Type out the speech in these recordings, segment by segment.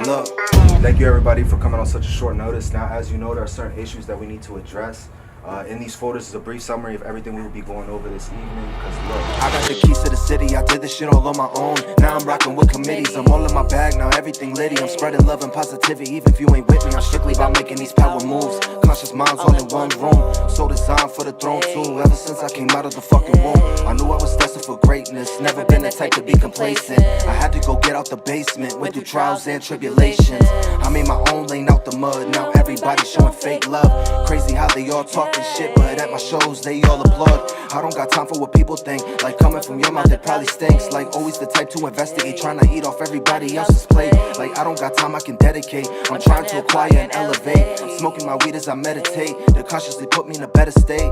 Look, thank you everybody for coming on such a short notice. Now, as you know, there are certain issues that we need to address. In these photos is a brief summary of everything we will be going over this evening. Because look, I got the keys to the city, I did this shit all on my own. Now I'm rocking with committees, I'm all in my bag, now everything litty. I'm spreading love and positivity, even if you ain't with me. I'm strictly about making these power moves. Conscious minds all in one room, so designed for the throne too. Ever since I came out of the fucking womb, I knew I was destined for greatness. Never been the type to be complacent. I had to go get out the basement, went through trials and tribulations. I made my own lane out the mud, now everybody showing fake love. Crazy how they all talking shit, but at my shows they all applaud. I don't got time for what people think, like coming from your mouth it probably stinks. Like always the type to investigate, trying to eat off everybody else's plate. Like I don't got time I can dedicate, I'm trying to acquire and elevate. I'm smoking my weed as I meditate, to consciously put me in a better state.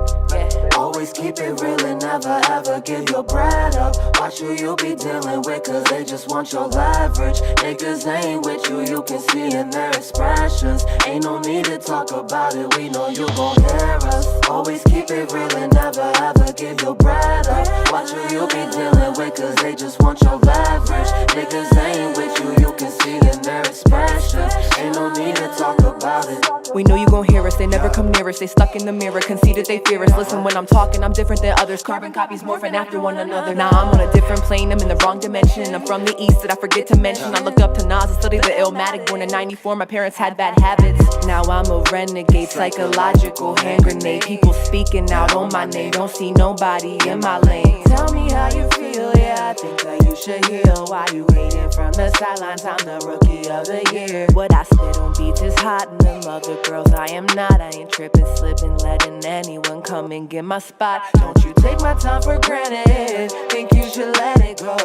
Always keep it real and never ever give your bread up. Watch who you be dealing with, cause they just want your leverage. Niggas ain't with you, you can see in their expressions. Ain't no need to talk about it, we know you gon' hear us. Always keep it real and never ever give your bread up. Watch who you be dealing with, cause they just want your leverage. Niggas ain't with you, you can see in their expressions. Ain't no need to talk about it. We know you gon' hear us, they never come near us. They stuck in the mirror, conceited they fear us. Listen when I'm talking, I'm different than others. Carbon copies morphing after one another. Now I'm on a different plane, I'm in the wrong dimension. I'm from the east that I forget to mention. I look up to Nas and study the Illmatic. Born in 94, my parents had bad habits. Now I'm a renegade, psychological hand grenade. People speaking out on my name, don't see nobody in my lane. Tell me how you feel, yeah, I think that you should heal. Why you hating from the sidelines, I'm the rookie of the year. What I spit on beats is hot and them other girls I am not. I ain't tripping, slipping, letting anyone come and get my spot. Don't you take my time for granted, think you should let it go.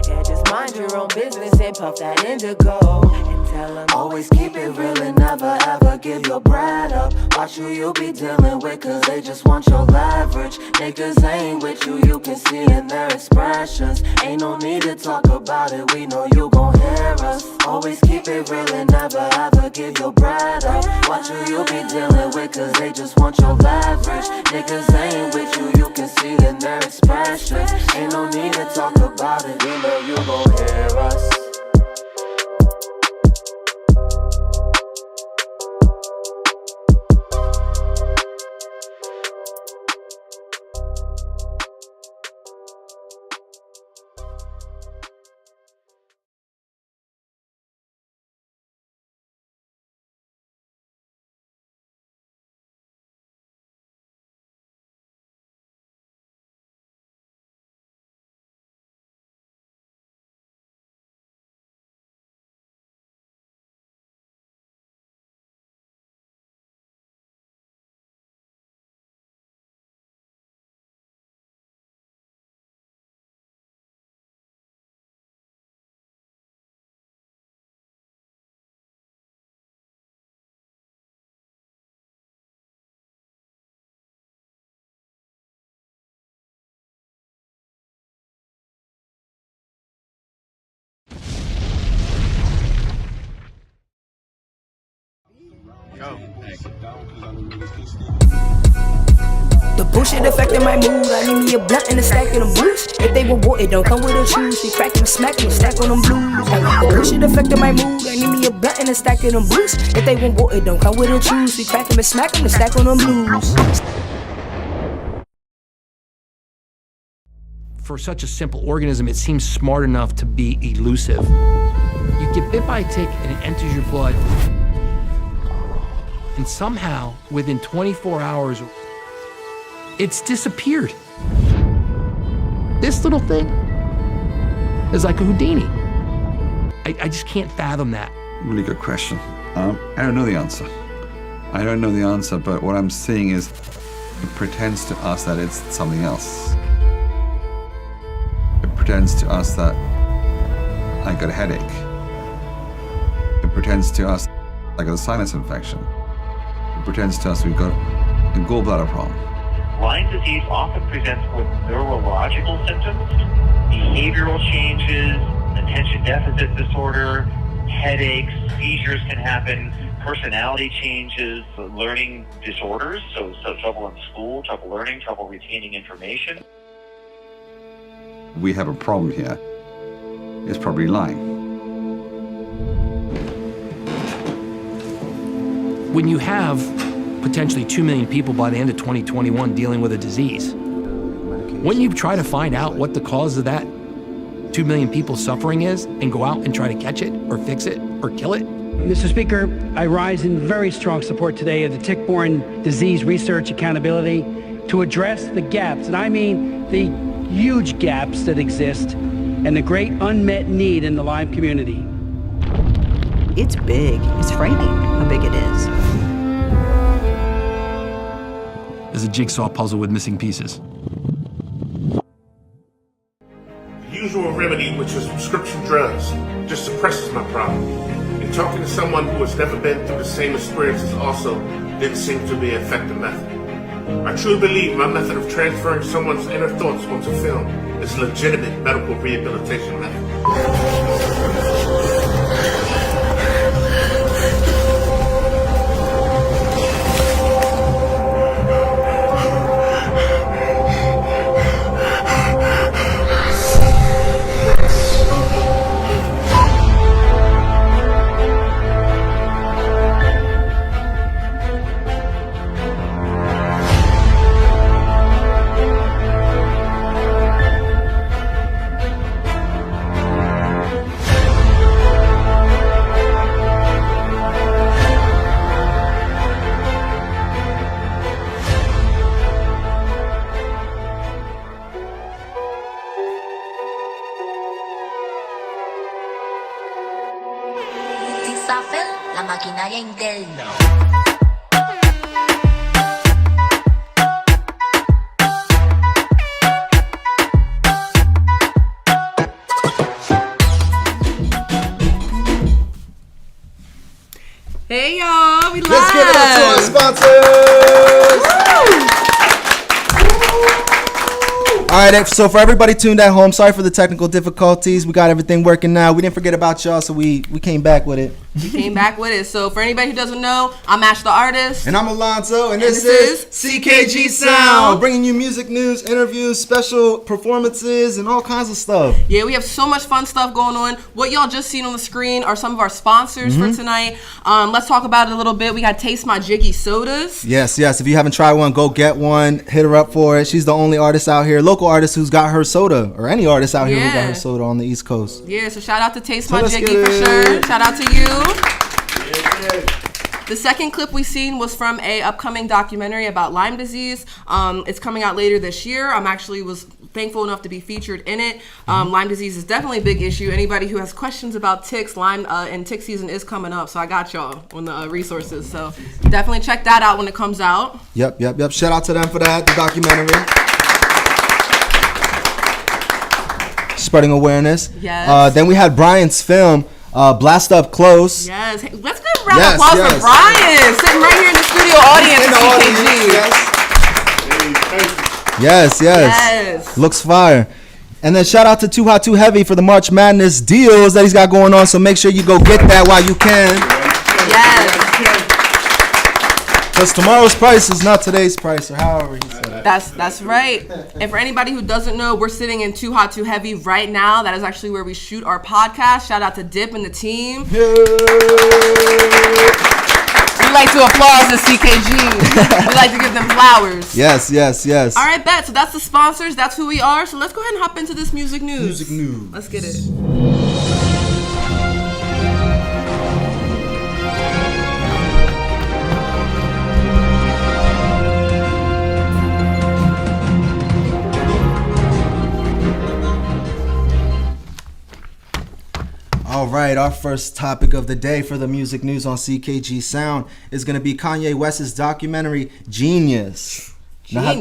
Yeah, just mind your own business and puff that indigo. And tell them always keep it real and never ever give your bread up. Watch who you be dealing with, cause they just want your leverage. Niggas ain't with you, you can see in their expressions. Ain't no need to talk about it, we know you gon' hear us. Always keep it real and never ever give your bread up. Watch who you be dealing with, cause they just want your leverage. Niggas ain't with you, you can see in their expressions. Ain't no need to talk about it, we know you gon' hear us. The bullshit affecting my mood. I need me a blunt and a stack of them blues. If they want water, it don't come with a choose. They crack them, smack them, stack on them blues. The bullshit affecting my mood. I need me a blunt and a stack of them blues. If they want water, it don't come with a choose. They crack them and smack them, stack on them blues. For such a simple organism, it seems smart enough to be elusive. You get bit by a tick and it enters your blood. And somehow, within 24 hours, it's disappeared. This little thing is like a Houdini. I just can't fathom that. Really good question. I don't know the answer. I don't know the answer, but what I'm seeing is it pretends to us that it's something else. It pretends to us that I got a headache. It pretends to us I got a sinus infection. It pretends to us we've got a gallbladder problem. Lyme disease often presents with neurological symptoms, behavioral changes, attention deficit disorder, headaches, seizures can happen, personality changes, learning disorders, so trouble in school, trouble learning, trouble retaining information. We have a problem here. It's probably lying. when you have potentially 2 million people by the end of 2021 dealing with a disease, wouldn't you try to find out what the cause of that 2 million people suffering is and go out and try to catch it or fix it or kill it? Mr. Speaker, I rise in very strong support today of the tick-borne disease research accountability to address the gaps, and I mean the huge gaps that exist and the great unmet need in the Lyme community. It's big. It's frightening how big it is. There's a jigsaw puzzle with missing pieces. The usual remedy, which is prescription drugs, just suppresses my problem. And talking to someone who has never been through the same experiences also didn't seem to be an effective method. I truly believe my method of transferring someone's inner thoughts onto film is a legitimate medical rehabilitation method. La maquinaria interna. Hey y'all, we live. Let's give it up to our sponsors. All right, so for everybody tuned at home, sorry for the technical difficulties. We got everything working now. We didn't forget about y'all, so we came back with it. We came back with it. So for anybody who doesn't know, I'm AshtheArtist. And I'm Alonso, and this is CKG Sound, bringing you music news, interviews, special performances, and all kinds of stuff. Yeah, we have so much fun stuff going on. What y'all just seen on the screen are some of our sponsors for tonight. Let's talk about it a little bit. We got Taste My Jiggy sodas. Yes. If you haven't tried one, go get one. Hit her up for it. She's the only artist out here, local artist who's got her soda, or any artist out here who got her soda on the East Coast. Yeah, so shout out to Taste My Jiggy for sure. Shout out to you. The second clip we seen was from a upcoming documentary about Lyme disease. It's coming out later this year. Was thankful enough to be featured in it. Lyme disease is definitely a big issue. Anybody who has questions about ticks, Lyme and tick season is coming up, so I got y'all on the resources. So definitely check that out when it comes out. Yep. Shout out to them for that, the documentary. Spreading awareness. Yes. Then we had Brian's film, Blast Up Close. Yes. Hey, let's give a round of applause for Brian, sitting right here in the studio audience at CKG. Yes. Looks fire. And then shout out to Too Hot Too Heavy for the March Madness deals that he's got going on. So make sure you go get that while you can. Yes. Because tomorrow's price is not today's price, or however he said it. That's right. And for anybody who doesn't know, we're sitting in Too Hot Too Heavy right now. That is actually where we shoot our podcast. Shout out to Dip and the team. We like to applaud the CKG. We like to give them flowers. Yes. All right, bet. So that's the sponsors. That's who we are. So let's go ahead and hop into this music news. Let's get it. All right, our first topic of the day for the music news on CKG Sound is going to be Kanye West's documentary, Genius. Have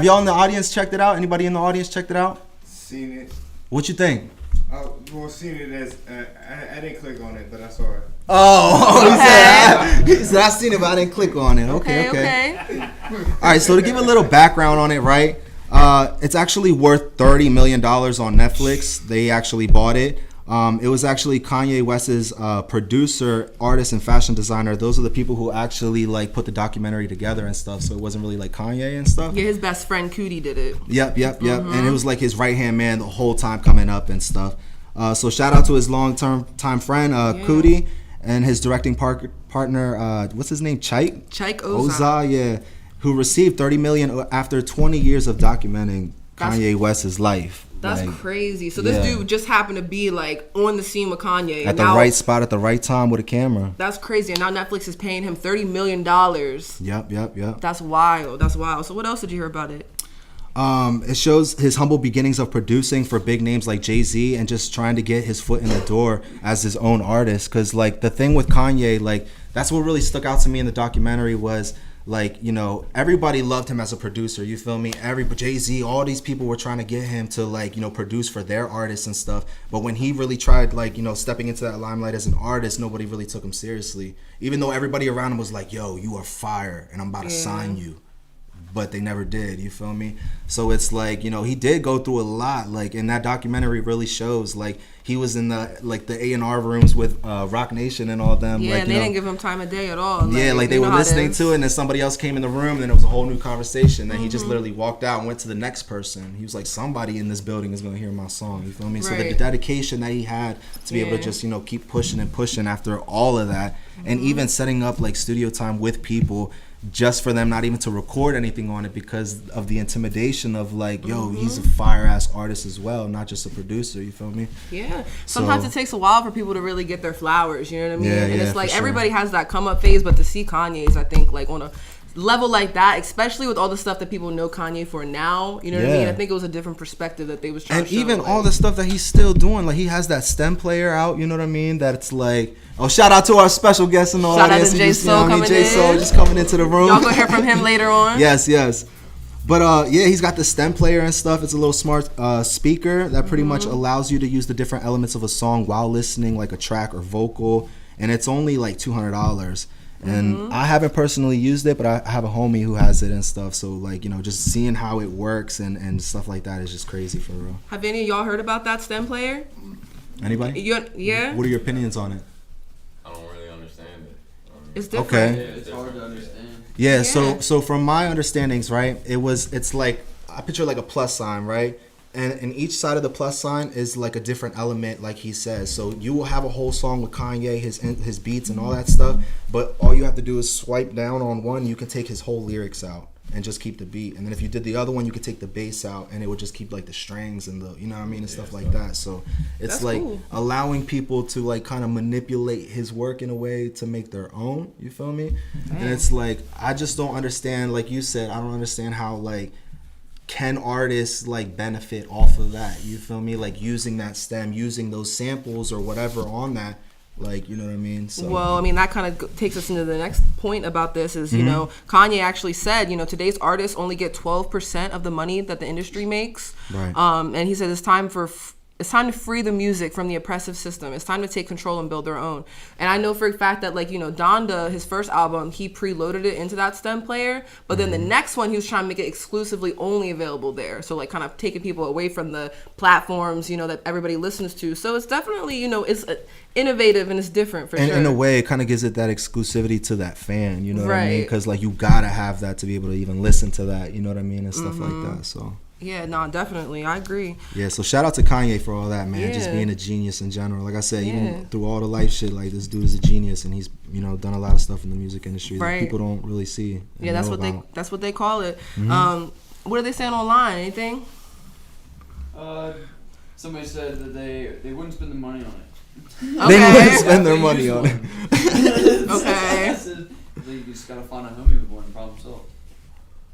y'all in the audience checked it out? Anybody in the audience checked it out? Seen it. What you think? Well, seen it as, I didn't click on it, but I saw it. He said, I seen it, but I didn't click on it. Okay. All right, so to give a little background on it, right? It's actually worth $30 million on Netflix. They actually bought it. It was actually Kanye West's producer, artist, and fashion designer. Those are the people who actually put the documentary together and stuff. So it wasn't really like Kanye and stuff. Yeah, his best friend Cudi did it. Yep. And it was like his right hand man the whole time coming up and stuff. So shout out to his long time friend Cudi. and his directing partner, what's his name? Chaik Oza, yeah, who received $30 million after 20 years of documenting Kanye West's life. That's like, crazy. So this dude just happened to be like on the scene with Kanye at the right spot at the right time with a camera. That's crazy. And now Netflix is paying him $30 million. Yep. That's wild. So what else did you hear about it? It shows his humble beginnings of producing for big names like Jay-Z and just trying to get his foot in the door as his own artist. Because like the thing with Kanye, like that's what really stuck out to me in the documentary was like, you know, everybody loved him as a producer, you feel me? Jay-Z, all these people were trying to get him to like, you know, produce for their artists and stuff. But when he really tried like, you know, stepping into that limelight as an artist, nobody really took him seriously. Even though everybody around him was like, yo, you are fire and I'm about to sign you. But they never did, you feel me? So it's like, you know, he did go through a lot. Like, and that documentary really shows, like, he was in the A&R rooms with Rock Nation and all them. Yeah, like, and they didn't give him time of day at all. Yeah, like they were listening to it, and then somebody else came in the room, and then it was a whole new conversation. Then he just literally walked out and went to the next person. He was like, somebody in this building is going to hear my song, you feel me? Right. So the dedication that he had to be able to just, you know, keep pushing and pushing after all of that, and even setting up, like, studio time with people, just for them not even to record anything on it because of the intimidation of like, yo, he's a fire ass artist as well, not just a producer, you feel me? Yeah. Sometimes it takes a while for people to really get their flowers, you know what I mean? Yeah, and it's like everybody has that come up phase, but to see Kanye's, I think, like on a level like that, especially with all the stuff that people know Kanye for now, you know what I mean? I think it was a different perspective that they was trying to show. And even all the stuff that he's still doing, like he has that stem player out, you know what I mean? That it's like, oh, shout out to our special guest in the audience. Shout out to J Soul coming in. J Soul just coming into the room. Y'all gonna hear from him later on. Yes. But yeah, he's got the stem player and stuff. It's a little smart speaker that pretty much allows you to use the different elements of a song while listening, like a track or vocal. And it's only like $200. And I haven't personally used it, but I have a homie who has it and stuff. So like, you know, just seeing how it works and stuff like that is just crazy for real. Have any of y'all heard about that stem player? Anybody? Yeah. What are your opinions on it? I don't really understand it. It's different. Okay. Yeah, it's hard to understand. Yeah. So from my understandings, right, it's like I picture like a plus sign, right? And each side of the plus sign is like a different element, like he says. So you will have a whole song with Kanye, his beats and all that stuff, but all you have to do is swipe down on one. You can take his whole lyrics out and just keep the beat. And then if you did the other one, you could take the bass out, and it would just keep like the strings and the, you know what I mean, and stuff like that. So it's that's like cool. Allowing people to like kind of manipulate his work in a way to make their own. You feel me? Damn. And it's like I just don't understand. Like you said, I don't understand how like. Can artists like benefit off of that? You feel me? Like using that stem, using those samples or whatever on that, like, you know what I mean? So, well, I mean, that kind of takes us into the next point about this is, you know, Kanye actually said, you know, today's artists only get 12% of the money that the industry makes. Right. And he said it's time to free the music from the oppressive system. It's time to take control and build their own. And I know for a fact that, like, you know, Donda, his first album, he preloaded it into that stem player. But then the next one, he was trying to make it exclusively only available there. So, like, kind of taking people away from the platforms, you know, that everybody listens to. So it's definitely, you know, it's innovative and it's different for sure. And in a way, it kind of gives it that exclusivity to that fan, you know what I mean? Because, like, you got to have that to be able to even listen to that, you know what I mean? And stuff like that, so... Yeah, no, definitely. I agree. Yeah, so shout out to Kanye for all that, man. Just being a genius in general. Like I said, even through all the life shit, like this dude is a genius, and he's, you know, done a lot of stuff in the music industry that people don't really see. Yeah, that's what they call it. What are they saying online? Anything? Somebody said that they wouldn't spend the money on it. Okay. They wouldn't spend their money on it. Okay. You just gotta find a homie with one and problem solved.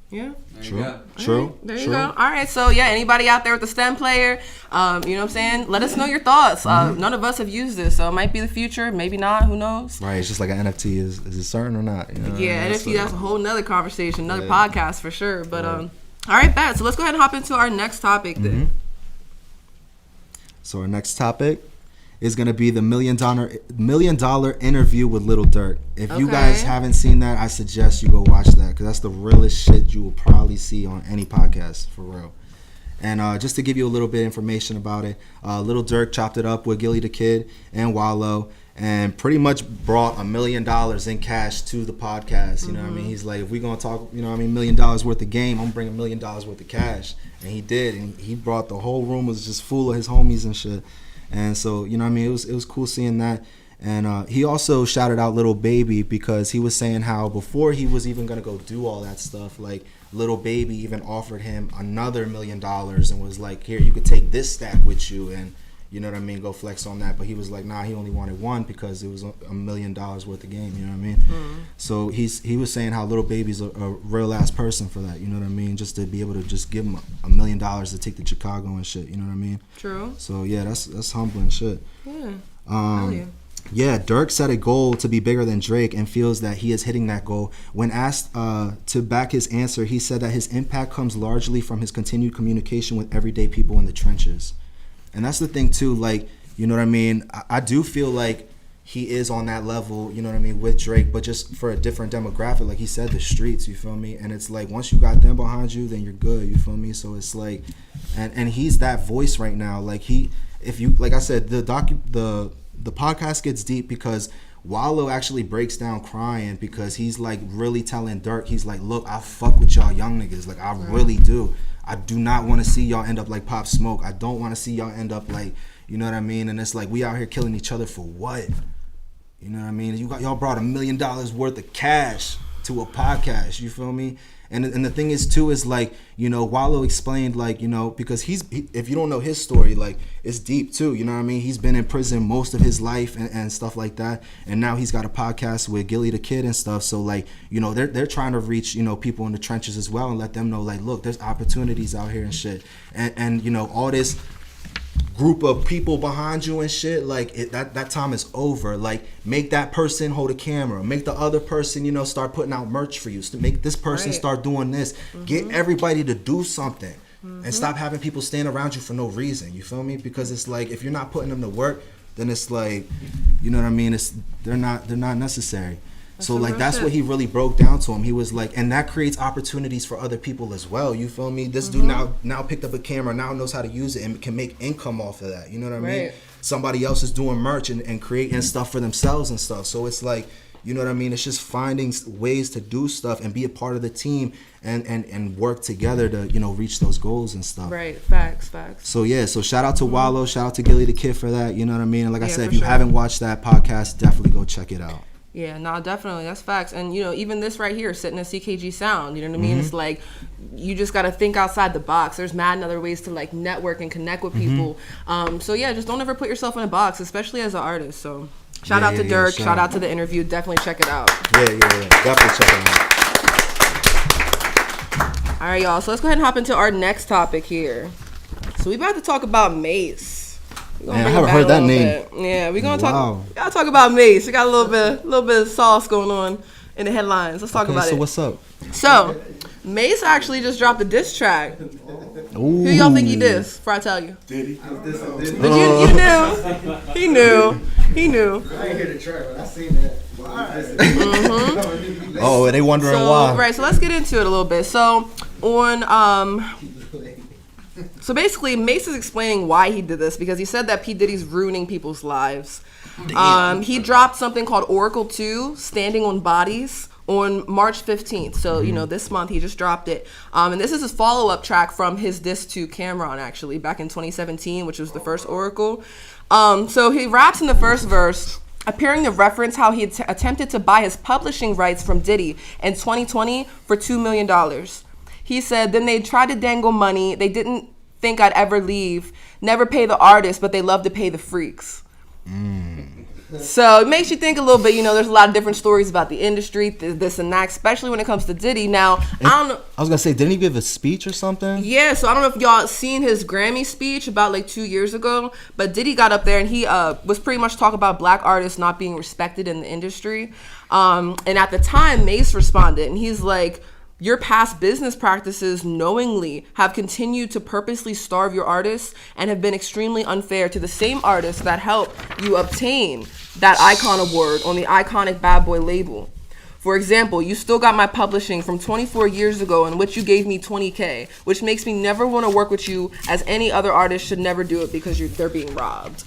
Yeah. True. Right. There you go. All right. So yeah, anybody out there with a stem player, you know what I'm saying? Let us know your thoughts. None of us have used this, so it might be the future, maybe not. Who knows? Right. It's just like an NFT. Is it certain or not? You know? Yeah, NFT. That's a whole nother conversation, another podcast for sure. But all right, bet. So let's go ahead and hop into our next topic then. So our next topic is gonna be the $1 million interview with Lil Durk. If you guys haven't seen that, I suggest you go watch that because that's the realest shit you will probably see on any podcast, for real. And just to give you a little bit of information about it, Lil Durk chopped it up with Gilly the Kid and Wallow and pretty much brought $1 million in cash to the podcast. You know what I mean? He's like, if we're gonna talk, you know what I mean, $1 million worth of game, I'm gonna bring $1 million worth of cash. And he did, and he brought the whole room was just full of his homies and shit. And so, you know what I mean, it was cool seeing that. And he also shouted out Lil Baby because he was saying how before he was even gonna go do all that stuff, like Lil Baby even offered him another $1 million and was like, here, you could take this stack with you and, you know what I mean, go flex on that. But he was like, nah, he only wanted one because it was $1 million worth of game, you know what I mean? So he was saying how Lil Baby's a real ass person for that, you know what I mean? Just to be able to just give him $1 million to take to Chicago and shit, you know what I mean? True. So yeah, that's humbling shit. Yeah. Yeah, Dirk set a goal to be bigger than Drake and feels that he is hitting that goal. When asked to back his answer, he said that his impact comes largely from his continued communication with everyday people in the trenches. And that's the thing too, like, you know what I mean? I do feel like he is on that level, you know what I mean, with Drake, but just for a different demographic. Like he said, the streets, you feel me? And it's like, once you got them behind you, then you're good, you feel me? So it's like, and he's that voice right now. Like like I said, the podcast gets deep because Wallow actually breaks down crying because he's like really telling Dirk, he's like, look, I fuck with y'all young niggas. Like I really do. I do not want to see y'all end up like Pop Smoke. I don't want to see y'all end up like, you know what I mean? And it's like, we out here killing each other for what? You know what I mean? Y'all brought $1 million worth of cash to a podcast, you feel me? And the thing is too is like, you know, Wallow explained like, you know, because if you don't know his story, like it's deep too, you know what I mean? He's been in prison most of his life and stuff like that, and now he's got a podcast with Gilly the Kid and stuff. So like, you know, they're trying to reach, you know, people in the trenches as well and let them know like, look, there's opportunities out here and shit, and you know, all this group of people behind you and shit, like that time is over. Like make that person hold a camera, make the other person, you know, start putting out merch for you, to make this person start doing this, get everybody to do something and stop having people stand around you for no reason, you feel me? Because it's like, if you're not putting them to work, then it's like, you know what I mean, they're not necessary. So like that's what he really broke down to him. He was like, and that creates opportunities for other people as well. You feel me? This dude now picked up a camera, now knows how to use it and can make income off of that. You know what I mean? Somebody else is doing merch and creating stuff for themselves and stuff. So it's like, you know what I mean? It's just finding ways to do stuff and be a part of the team and work together to, you know, reach those goals and stuff. Right. Facts. So yeah, so shout out to Wallow, shout out to Gilly the Kid for that. You know what I mean? And like I said, if you haven't watched that podcast, definitely go check it out. Yeah, no, definitely. That's facts. And, you know, even this right here, sitting at CKG Sound, you know what I mean? It's like, you just got to think outside the box. There's mad other ways to, like, network and connect with people. So, yeah, just don't ever put yourself in a box, especially as an artist. So, shout out to Dirk. Shout out to the interview. Definitely check it out. Yeah. Definitely check it out. All right, y'all. So, let's go ahead and hop into our next topic here. So, we about to talk about Mace. Man, I haven't heard that name. Yeah, we're gonna talk about Mace. We got a little bit of sauce going on in the headlines. Let's talk about it. So what's up? So Mace actually just dropped a diss track. Who y'all think he dissed? Before I tell you. Did he? But you knew. He knew. I ain't hear the track, but I seen that. Oh, and they wondering why. Right. So let's get into it a little bit. So So basically, Mace is explaining why he did this because he said that P. Diddy's ruining people's lives. He dropped something called Oracle 2, Standing on Bodies, on March 15th. So, you know, this month he just dropped it. And this is his follow-up track from his diss to Cameron, actually, back in 2017, which was the first Oracle. So he raps in the first verse, appearing to reference how he attempted to buy his publishing rights from Diddy in 2020 for $2 million. He said, then they tried to dangle money. They didn't think I'd ever leave. Never pay the artist, but they love to pay the freaks. So it makes you think a little bit. You know, there's a lot of different stories about the industry, this and that, especially when it comes to Diddy. Now, I don't know. I was going to say, didn't he give a speech or something? Yeah, so I don't know if y'all seen his Grammy speech about like 2 years ago, but Diddy got up there and he was pretty much talking about black artists not being respected in the industry. And at the time, Mace responded and he's like, your past business practices knowingly have continued to purposely starve your artists and have been extremely unfair to the same artists that helped you obtain that Icon Award on the iconic Bad Boy label. For example, you still got my publishing from 24 years ago in which you gave me $20K, which makes me never want to work with you, as any other artist should never do it because they're being robbed.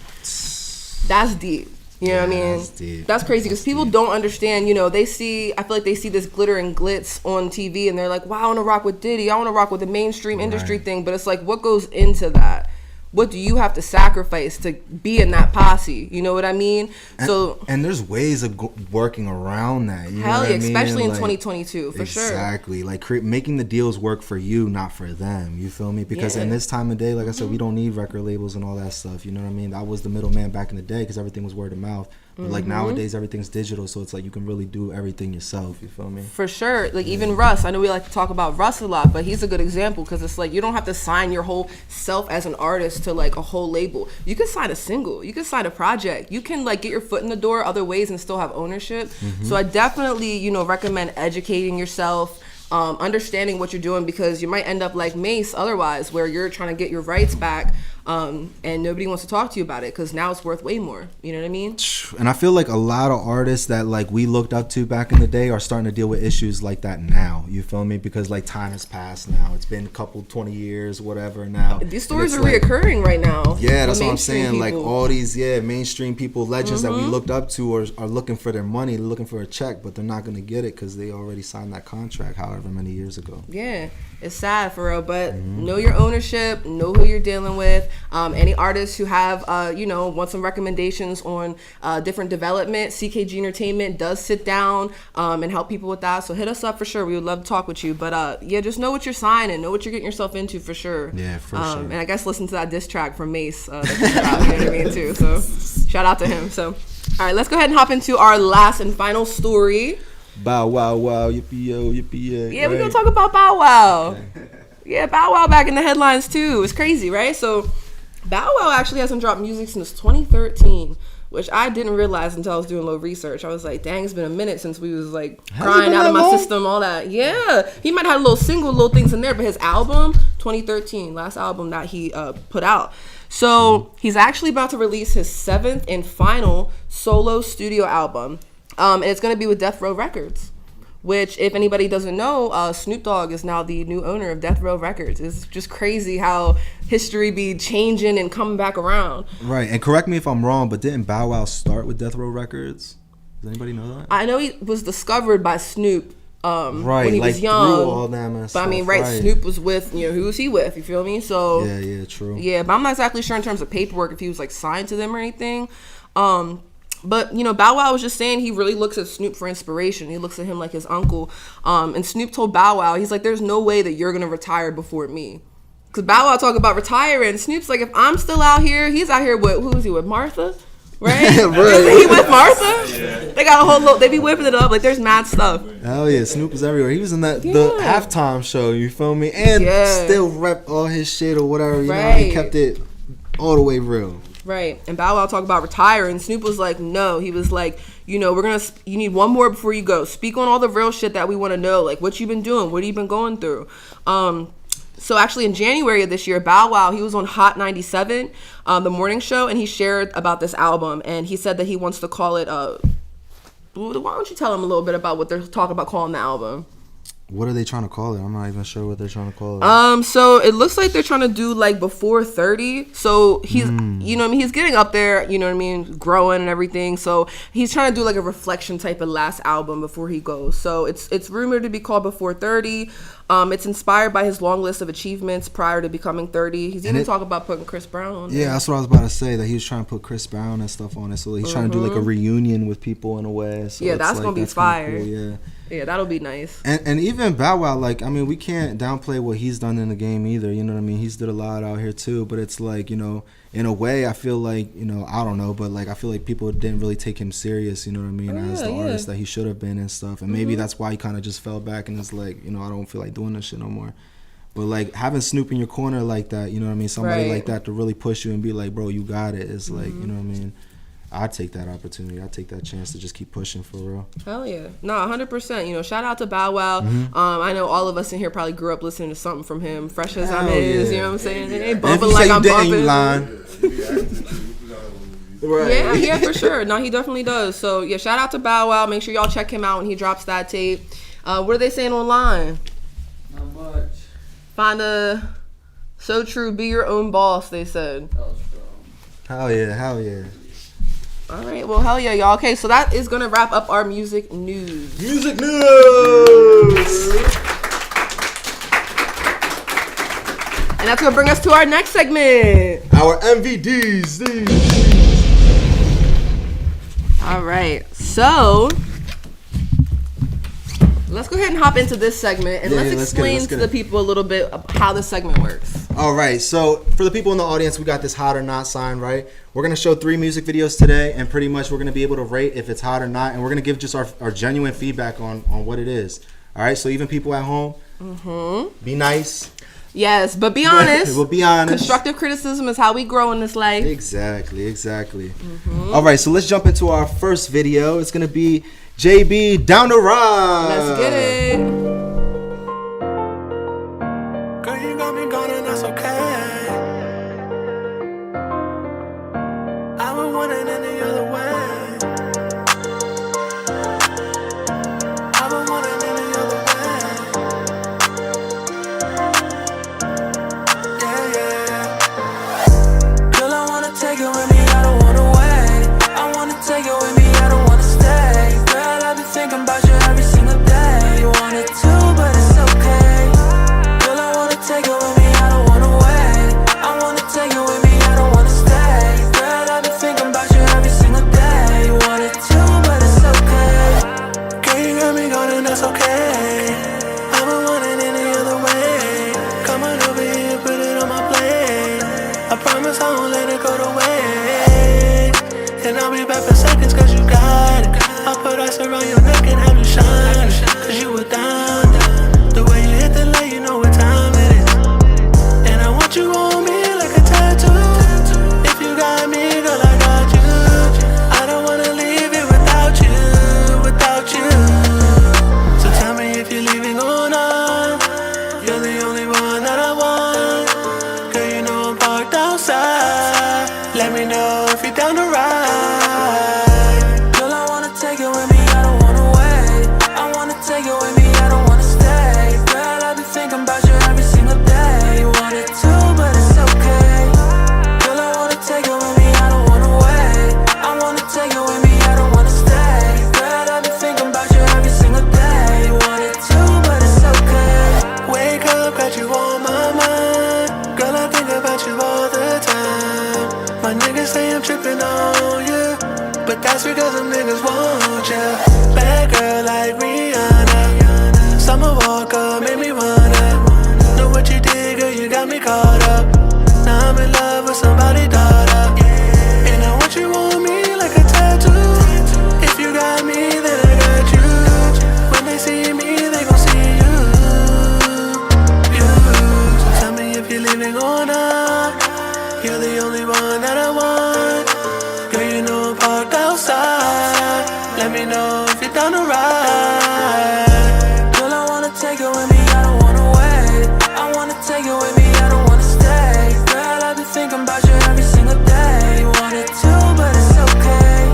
That's deep. You know what I mean? That's crazy because people don't understand, you know, I feel like they see this glitter and glitz on TV and they're like, wow, I want to rock with Diddy. I want to rock with the mainstream industry thing. But it's like, what goes into that? what do you have to sacrifice to be in that posse? You know what I mean? And there's ways of working around that. You know hell what yeah, I mean? especially in Like, 2022, for sure. Exactly. Like making the deals work for you, not for them. You feel me? Because in this time of day, like I said, we don't need record labels and all that stuff. You know what I mean? That was the middleman back in the day because everything was word of mouth. But like nowadays, everything's digital, so it's like you can really do everything yourself. You feel me? For sure. Like even Russ, I know we like to talk about Russ a lot, but he's a good example because it's like you don't have to sign your whole self as an artist to like a whole label. You can sign a single, you can sign a project, you can like get your foot in the door other ways and still have ownership. So I definitely, you know, recommend educating yourself. Understanding what you're doing, because you might end up like Mace otherwise, where you're trying to get your rights back and nobody wants to talk to you about it because now it's worth way more. You know what I mean? And I feel like a lot of artists that like we looked up to back in the day are starting to deal with issues like that now. You feel me? Because like time has passed now. It's been a couple 20 years, whatever now. These stories are reoccurring right now. Yeah, that's what I'm saying. People. Like all these mainstream people, legends that we looked up to are looking for their money, they're looking for a check, but they're not going to get it because they already signed that contract however many years ago. Yeah, it's sad for real, but know your ownership, know who you're dealing with. Any artists who have, want some recommendations on different development, CKG Entertainment does sit down and help people with that. So hit us up for sure. We would love to talk with you. But just know what you're signing, know what you're getting yourself into for sure. Yeah, for sure. And I guess listen to that diss track from Mace. That you know what I mean, too. So shout out to him. So, all right, let's go ahead and hop into our last and final story. Bow wow wow, yippee yo, yippee yay. Yeah, we're gonna talk about Bow Wow. Yeah, Bow Wow back in the headlines too. It's crazy, right? So Bow Wow actually hasn't dropped music since 2013, which I didn't realize until I was doing a little research. I was like, dang, it's been a minute since we was like crying out of my system, all that. Yeah, he might have a little single, little things in there, but his album, 2013, last album that he put out. So he's actually about to release his 7th and final solo studio album. And it's going to be with Death Row Records, which, if anybody doesn't know, Snoop Dogg is now the new owner of Death Row Records. It's just crazy how history be changing and coming back around. Right, and correct me if I'm wrong, but didn't Bow Wow start with Death Row Records? Does anybody know that? I know he was discovered by Snoop right, when he like was young. Through all that and stuff, but I mean, right, Snoop was with, who was he with? You feel me? So yeah, true. Yeah, but I'm not exactly sure in terms of paperwork if he was like signed to them or anything. But, Bow Wow was just saying he really looks at Snoop for inspiration. He looks at him like his uncle. And Snoop told Bow Wow, he's like, there's no way that you're going to retire before me. Because Bow Wow talk about retiring. Snoop's like, if I'm still out here, he's out here with, who is he with, Martha? Right? Is he with Martha? Yeah. They got a whole look. They be whipping it up. Like, there's mad stuff. Hell yeah, Snoop is everywhere. He was in the halftime show, you feel me? And still rep all his shit or whatever. You know, he kept it all the way real. Right. And Bow Wow talked about retiring. Snoop was like, no. He was like, you need one more before you go. Speak on all the real shit that we want to know. Like, what you been doing? What have you been going through? So actually in January of this year, Bow Wow, he was on Hot 97, the morning show, and he shared about this album. And he said that he wants to call it, why don't you tell him a little bit about what they're talking about calling the album? What are they trying to call it? I'm not even sure what they're trying to call it. So it looks like they're trying to do like before 30. So he's, he's getting up there, growing and everything. So he's trying to do like a reflection type of last album before he goes. So it's rumored to be called Before 30. It's inspired by his long list of achievements prior to becoming 30. He's even talking about putting Chris Brown on there. Yeah, that's what I was about to say, that he was trying to put Chris Brown and stuff on it. So he's trying to do like a reunion with people in a way. So yeah, that's going to be fire. Cool, yeah, that'll be nice. And even Bow Wow, we can't downplay what he's done in the game either. You know what I mean? He's did a lot out here too. But it's like, in a way, I feel like, I don't know, but like I feel like people didn't really take him serious, you know what I mean, as the artist that he should have been and stuff. And maybe that's why he kind of just fell back and is like, I don't feel like doing this shit no more. But like having Snoop in your corner like that, you know what I mean, somebody like that to really push you and be like, bro, you got it. It's like, you know what I mean? I'd take that opportunity. I'd take that chance to just keep pushing for real. Hell yeah. No, 100%. Shout out to Bow Wow. I know all of us in here probably grew up listening to something from him, fresh as I'm is, you know what I'm saying? It ain't bumping like I'm bumping. Right. Yeah, for sure. No, he definitely does. So, yeah, shout out to Bow Wow. Make sure y'all check him out when he drops that tape. What are they saying online? Not much. Find a So True, Be Your Own Boss, they said. Hell yeah. All right, well, hell yeah, y'all. Okay, so that is going to wrap up our music news. Music news! And that's gonna bring us to our next segment. Our MVDs. All right, so let's go ahead and hop into this segment and let's explain to the people a little bit of how the segment works. All right, so for the people in the audience, we got this hot or not sign, right? We're going to show 3 music videos today, and pretty much we're going to be able to rate if it's hot or not, and we're going to give just our genuine feedback on what it is. All right, so even people at home, be nice. Yes, but be honest. We'll be honest. Constructive criticism is how we grow in this life. Exactly. All right, so let's jump into our first video. It's going to be JB Down the Ride. Let's get it. Girl, you got me gone and that's okay. I wouldn't want it any other way. I wouldn't want it any other way. Yeah, yeah. Girl, I wanna take you with me, I don't wanna wait. I wanna take you with me, I don't wanna stay. Girl, I've been thinking about you every single day. You wanted to, but it's okay. Girl, I wanna take you with me, I don't wanna wait. I wanna take you with me, I don't wanna stay. Girl, I've been thinking about you every single day. You wanted to, but it's okay. Girl, you got me going and that's okay. I wouldn't want it any other way. Come on over here and put it on my plate. I promise I won't let it go to waste. And I'll be back for seconds cause you got it. I'll put ice around your neck and have you shine. Cause you were down. The way you hit the light, you know what time it is. And I want you on me like a tattoo. If you got me, girl, I got you. I don't wanna leave it without you, without you. So tell me if you're leaving or not. You're the only one that I want. Girl, you know I'm parked outside. Let me know if you're down to ride. Girl, I wanna take you with me, I don't wanna wait. I wanna take you with me, I don't wanna stay. Girl, I've been thinking about you every single day. You wanted to, but it's okay. Girl, I wanna take you with me, I don't wanna wait. I wanna take you with me, I don't wanna stay. Girl, I've been thinking about you every single day. You wanted to, but it's okay. Wake up, got you on my mind. Girl, I think about you all the time. My niggas say I'm tripping on you, but that's because them niggas want ya. Bad girl like Rihanna. Summer Walker made me wanna know what you did, girl, you got me caught up. Now I'm in love with somebody's daughter. And I want you on me like a tattoo. If you got me, then I got you. When they see me, they gon' see you. So tell me if you're leaving or not. You're the only one that I want. Girl, you know I'm parked outside. Let me know if you're down to ride. Girl, I wanna take you with me, I don't wanna wait. I wanna take you with me, I don't wanna stay. Girl, I've been thinking about you every single day. You wanted to, but it's okay.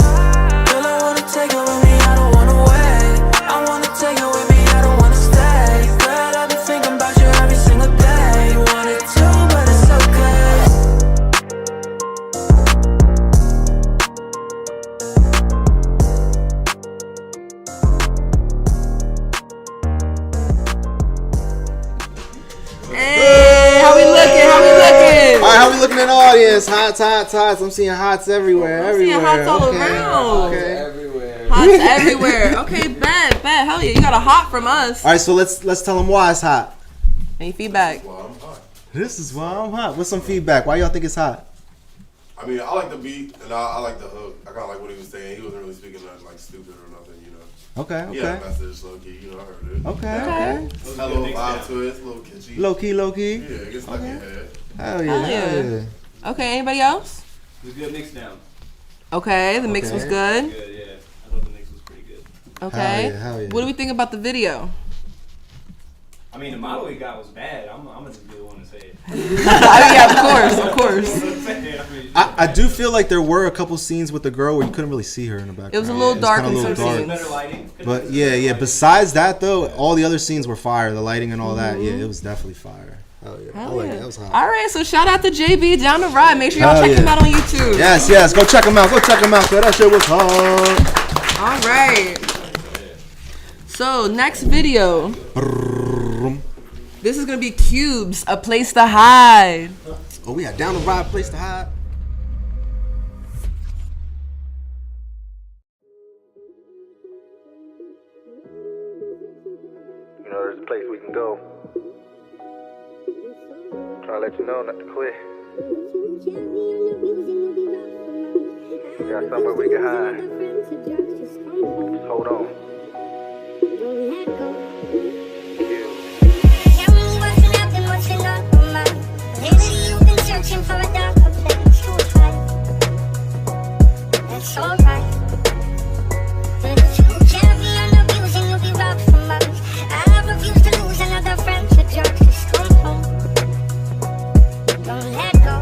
Girl, I wanna take you with me, I don't wanna wait. I wanna take you with me, I don't wanna stay. Girl, I've been thinking about you every single day. You wanted to, but it's okay. Hey, how we looking? How we looking? All right, how we looking in the audience? Hots. I'm seeing hots everywhere. I'm seeing hots all around. Hots everywhere. Okay, bet. Hell yeah, you got a hot from us. All right, so let's tell them why it's hot. Any feedback? This is why I'm hot. What's some feedback? Why y'all think it's hot? I mean, I like the beat and I like the hook. I kind of like what he was saying. He wasn't really speaking nothing like stupid or nothing, you know. Okay. Yeah, message low key, you know, I heard it. Okay. Had a little vibe to it, it's a little kitschy. Low key. Yeah, it gets stuck in your head. Hell yeah. Okay, anybody else? It was a good mix down. Okay, the mix was good. Good, yeah. I thought the mix was pretty good. Okay. Hell yeah. What do we think about the video? I mean, the model he got was bad. I'm gonna just be the one to say it. Yeah, of course. I do feel like there were a couple scenes with the girl where you couldn't really see her in the background. It was a little dark in some scenes. Better lighting. But yeah. Besides that though, all the other scenes were fire. The lighting and all that, yeah, it was definitely fire. Hell yeah. I like it. That was hot. All right, so shout out to JB Down the Ride. Make sure y'all check him out on YouTube. Yes. Go check him out. Cause that shit was hot. All right. So next video. This is gonna be Cubez, A Place to Hide. Oh, we got Down the Ride, Place to Hide. You know, there's a place we can go. Trying to let you know not to quit. We got somewhere we can hide. Just hold on. Searching for a darker place to hide. That's alright. But if you can't be abusing, you'll be robbed from us. I refuse to lose another friend to drugs. Just come home. Don't let go.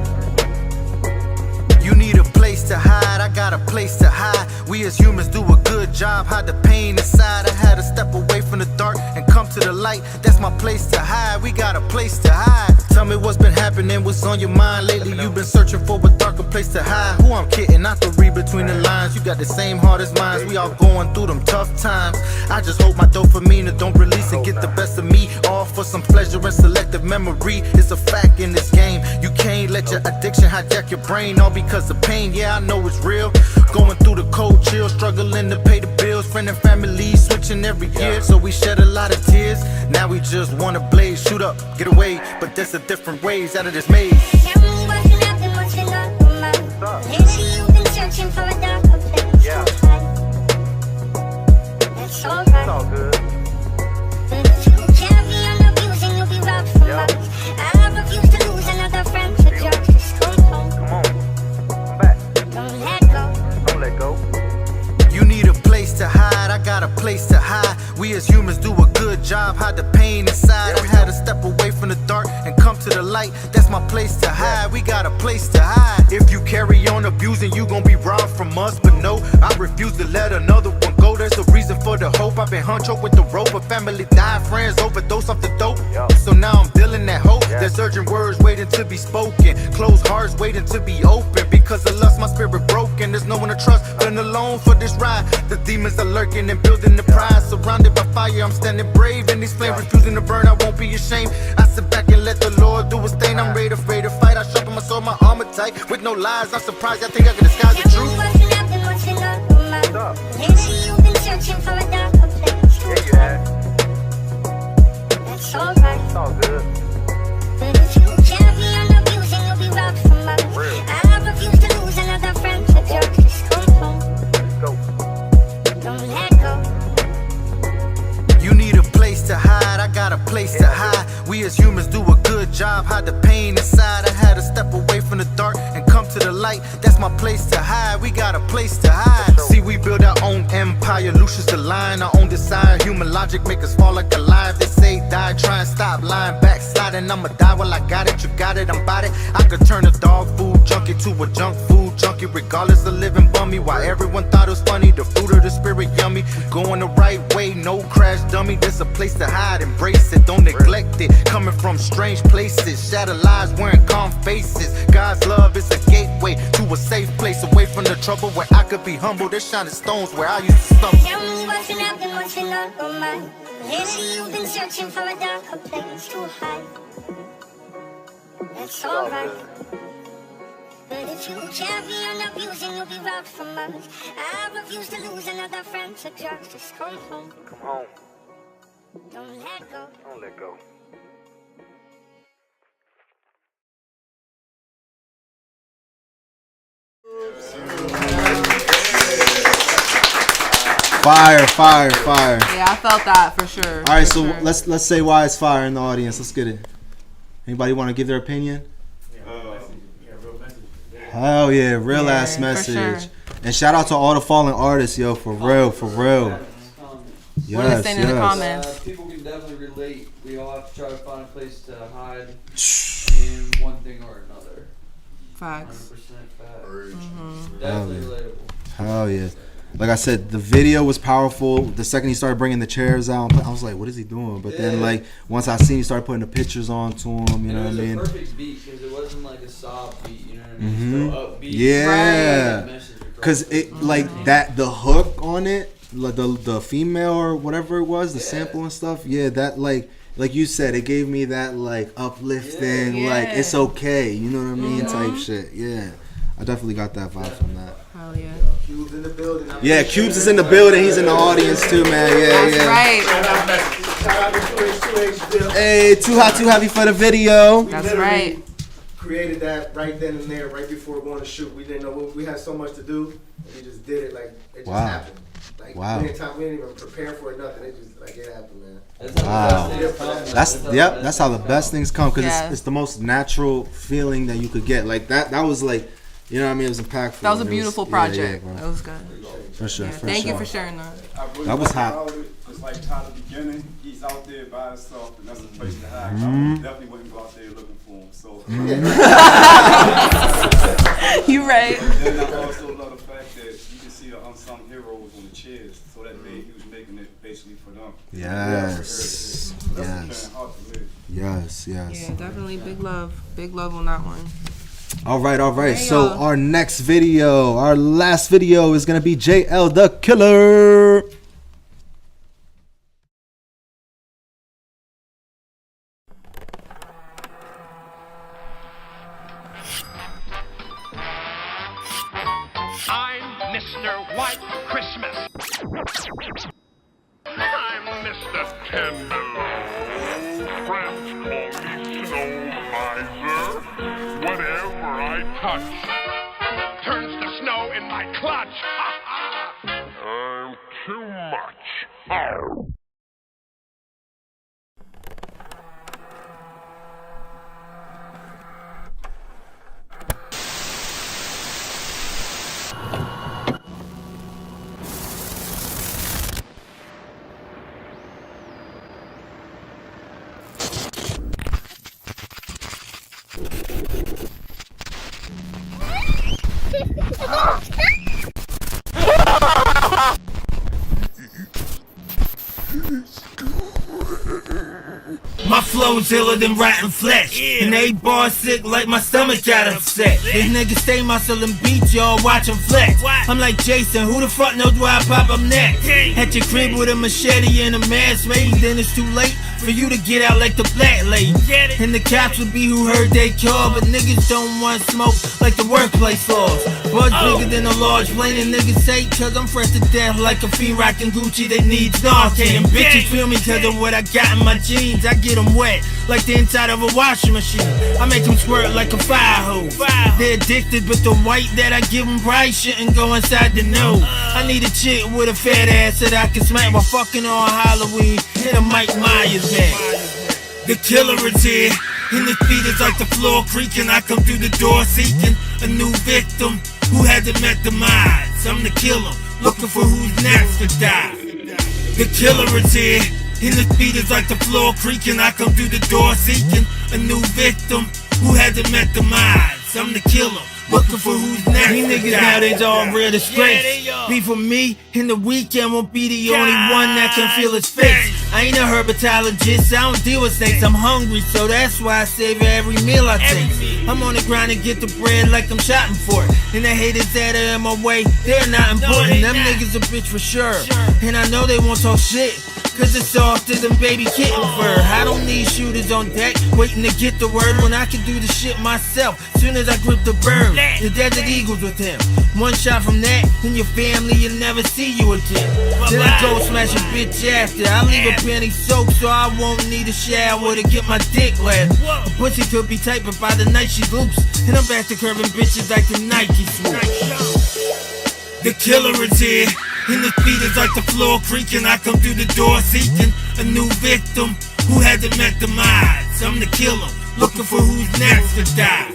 You need a place to hide, I got a place to hide. We as humans do a good job, hide the pain inside. I had to step away from the dark and come to the light. That's my place to hide, we got a place to hide. Tell me what's been happening, what's on your mind lately. You've been searching for a darker place to hide. Who I'm kidding, not to read between the lines. You got the same heart as mine, we all going through them tough times. I just hope my dopamine don't release and get the best of me. All for some pleasure and selective memory. It's a fact in this game, you can't let your addiction hijack your brain. All because of pain, yeah I know it's real. Going through the cold chill, struggling to pay the bills. Friend and family switching every year, so we shed a lot of tears. Now we just wanna blaze, shoot up, get away. But there's a different ways out of this maze. Tell me what's been happening, what's been on your mind. Lately you've been searching for a darker place to hide. That's alright. It's all good. But if you can't be abusing, you'll be robbed from us. I refuse to lose another friend to drugs. Just come home. Come on. Come back. Don't let go. Don't let go. You need a place to hide, I got a place to hide. We as humans do a good job, hide the pain inside. I had to step away from the dark and come to the light. That's my place to hide, we got a place to hide. If you carry on abusing, you gon' be robbed from us. But no, I refuse to let another one go. There's a reason for the hope. I've been huncho with the rope. A family died, friends overdose off the dope. So now I'm dealing that hope. There's urgent words waiting to be spoken, closed hearts waiting to be open. Because of lust, my spirit broken. There's no one to trust, been alone for this ride. The demons are lurking and building the pride. Surrounded by fire, I'm standing brave. And these flames refusing to burn, I won't be ashamed. I sit back and let the Lord do his thing. I'm ready to fight. I sharpen my sword, my armor tight. With no lies, I'm surprised, I think I can disguise the truth. What's been happening, what's been on your mind. Lately you've been searching for a darker place to hide. That's alright. It's all good. But if you can't be abusing, you'll be robbed from us. I refuse to lose another friend to drugs. Just come home. Let's go. Don't let go. You need a place to hide, I got a place to hide. We as humans do a good job, hide the pain inside. I had to step away from the dark and come to the light. That's my place to hide, we got a place to hide. See, we build our own empire, Lucius the lion, our own desire. Human logic make us fall like alive. They say die, try and stop lying, backsliding. I'ma die while I got it, you got it, I'm about it. I could turn a dog food junkie to a junk food junkie, regardless of living bummy. While everyone thought it was funny, the fruit of the spirit yummy. Going the right way, no crash dummy. There's a place to hide, embrace it, don't neglect it. Coming from strange places, shatter lies, wearing calm faces. God's love is a gateway to a safe place, away from the trouble where I could be humble. There's shining stones where I used to stumble. Tell me what's been happening, what's been on your mind. Lately you've been searching for a darker place to hide. That's alright. But if you can't be abusing, you'll be robbed from us. I refuse to lose another friend to drugs. Just come home. Come home. Don't let go. Don't let go. Fire, fire, fire. Yeah, I felt that for sure. All right, for so sure. let's say why it's fire in the audience. Let's get it. Anybody want to give their opinion? Hell yeah, real ass message. sure. And shout out to all the fallen artists, yo, for real, for real. Yes, What are they saying in the comments? People can definitely relate. We all have to try to find a place to hide in one thing or another. Facts. 100% fact. Mm-hmm. Definitely relatable. Hell yeah. Like I said, the video was powerful. The second he started bringing the chairs out, I was like, what is he doing? But then, like, once I seen he started putting the pictures onto him, you know what I mean? It was a perfect beat because it wasn't like a sob beat, you know what I mean? Mm-hmm. Still upbeat. Yeah. Right. Because it, like, that, the hook on it, like the female or whatever it was, the sample and stuff, yeah, that, like, like you said, it gave me that like uplifting, like it's okay, you know what I mean, type shit. Yeah, I definitely got that vibe from that. Hell yeah. Cubez in the building. Yeah, Cubez is in the building. He's in the audience too, man. Yeah, That's right. Shout out to 2H Bill. Hey, too hot, too heavy for the video. That's right. Created that right then and there, right before going to shoot. We didn't know we had so much to do, and we just did it. Like it just happened. Like we didn't even prepare for it, nothing. It just like it happened, man. Wow. That's how the best things come, because it's the most natural feeling that you could get. Like that was like, you know what I mean? It was impactful. That was a beautiful project. Yeah, that was good. For sure. Thank you for sharing that. That was hot. It's like kind of beginning. He's out there by himself, and that's a place to hide. I definitely wouldn't go out there looking for him. So you right. And then I also love the fact that you can see the unsung heroes on the chairs. So that made he was making it basically for them. Yes. Yes. Yeah, definitely big love on that one. All right. So our next video, our last video is gonna be JL the Killer. I'm Mr. White Christmas. I'm Mr. Tenderloin. Friends call me Snow Miser. Whatever I touch turns to snow in my clutch. I'm too much. Oh. My flow's iller than rotten flesh, and they bars sick like my stomach got upset. These niggas stay muscle and beat y'all watch 'em flex. I'm like Jason, who the fuck knows where I pop up next? At your crib with a machete and a mask, maybe then it's too late for you to get out like the black lady. And the cops would be who heard they call, but niggas don't want smoke like the workplace laws. Buds bigger than a large plane, and niggas say, cause I'm fresh to death like a fiend rockin' Gucci that needs Narcan. Bitches feel me cause of what I got in my jeans. I get them wet like the inside of a washing machine. I make them squirt like a fire hose. They're addicted, but the white that I give them probably shouldn't go inside the nose. I need a chick with a fat ass that I can smack while fucking on Halloween. Hit a Mike Myers back. The killer is here, and the beat is like the floor creaking. I come through the door seeking a new victim who hasn't met the minds. I'm the killer, looking for who's next to die. The killer is here, and the beat is like the floor creaking. I come through the door seeking a new victim who hasn't met the minds. I'm the killer, looking for who's next. These niggas nowadays all real disgrace. Be for me, and the weekend won't be the only one that can feel his face. I ain't a herpetologist, I don't deal with snakes. I'm hungry, so that's why I savor every meal I take. I'm on the grind and get the bread like I'm shopping for it. And the haters that are in my way, they're not important. Them niggas a bitch for sure. And I know they won't talk shit, cause it's softer than baby kitten fur. I don't need shooters on deck waiting to get the word when I can do the shit myself. Soon as I grip the bird, the Desert Eagles with him. One shot from that, and your family will never see you again. Then I go smash a bitch after. I leave a penny soaked so I won't need a shower to get my dick wet. A pussy could be tight, but by the night she loops. And I'm back to curving bitches like the Nike swoop. The killer is here, and the beat is like the floor creaking. I come through the door seeking a new victim who hasn't met the minds. I'm the killer, looking for who's next to die.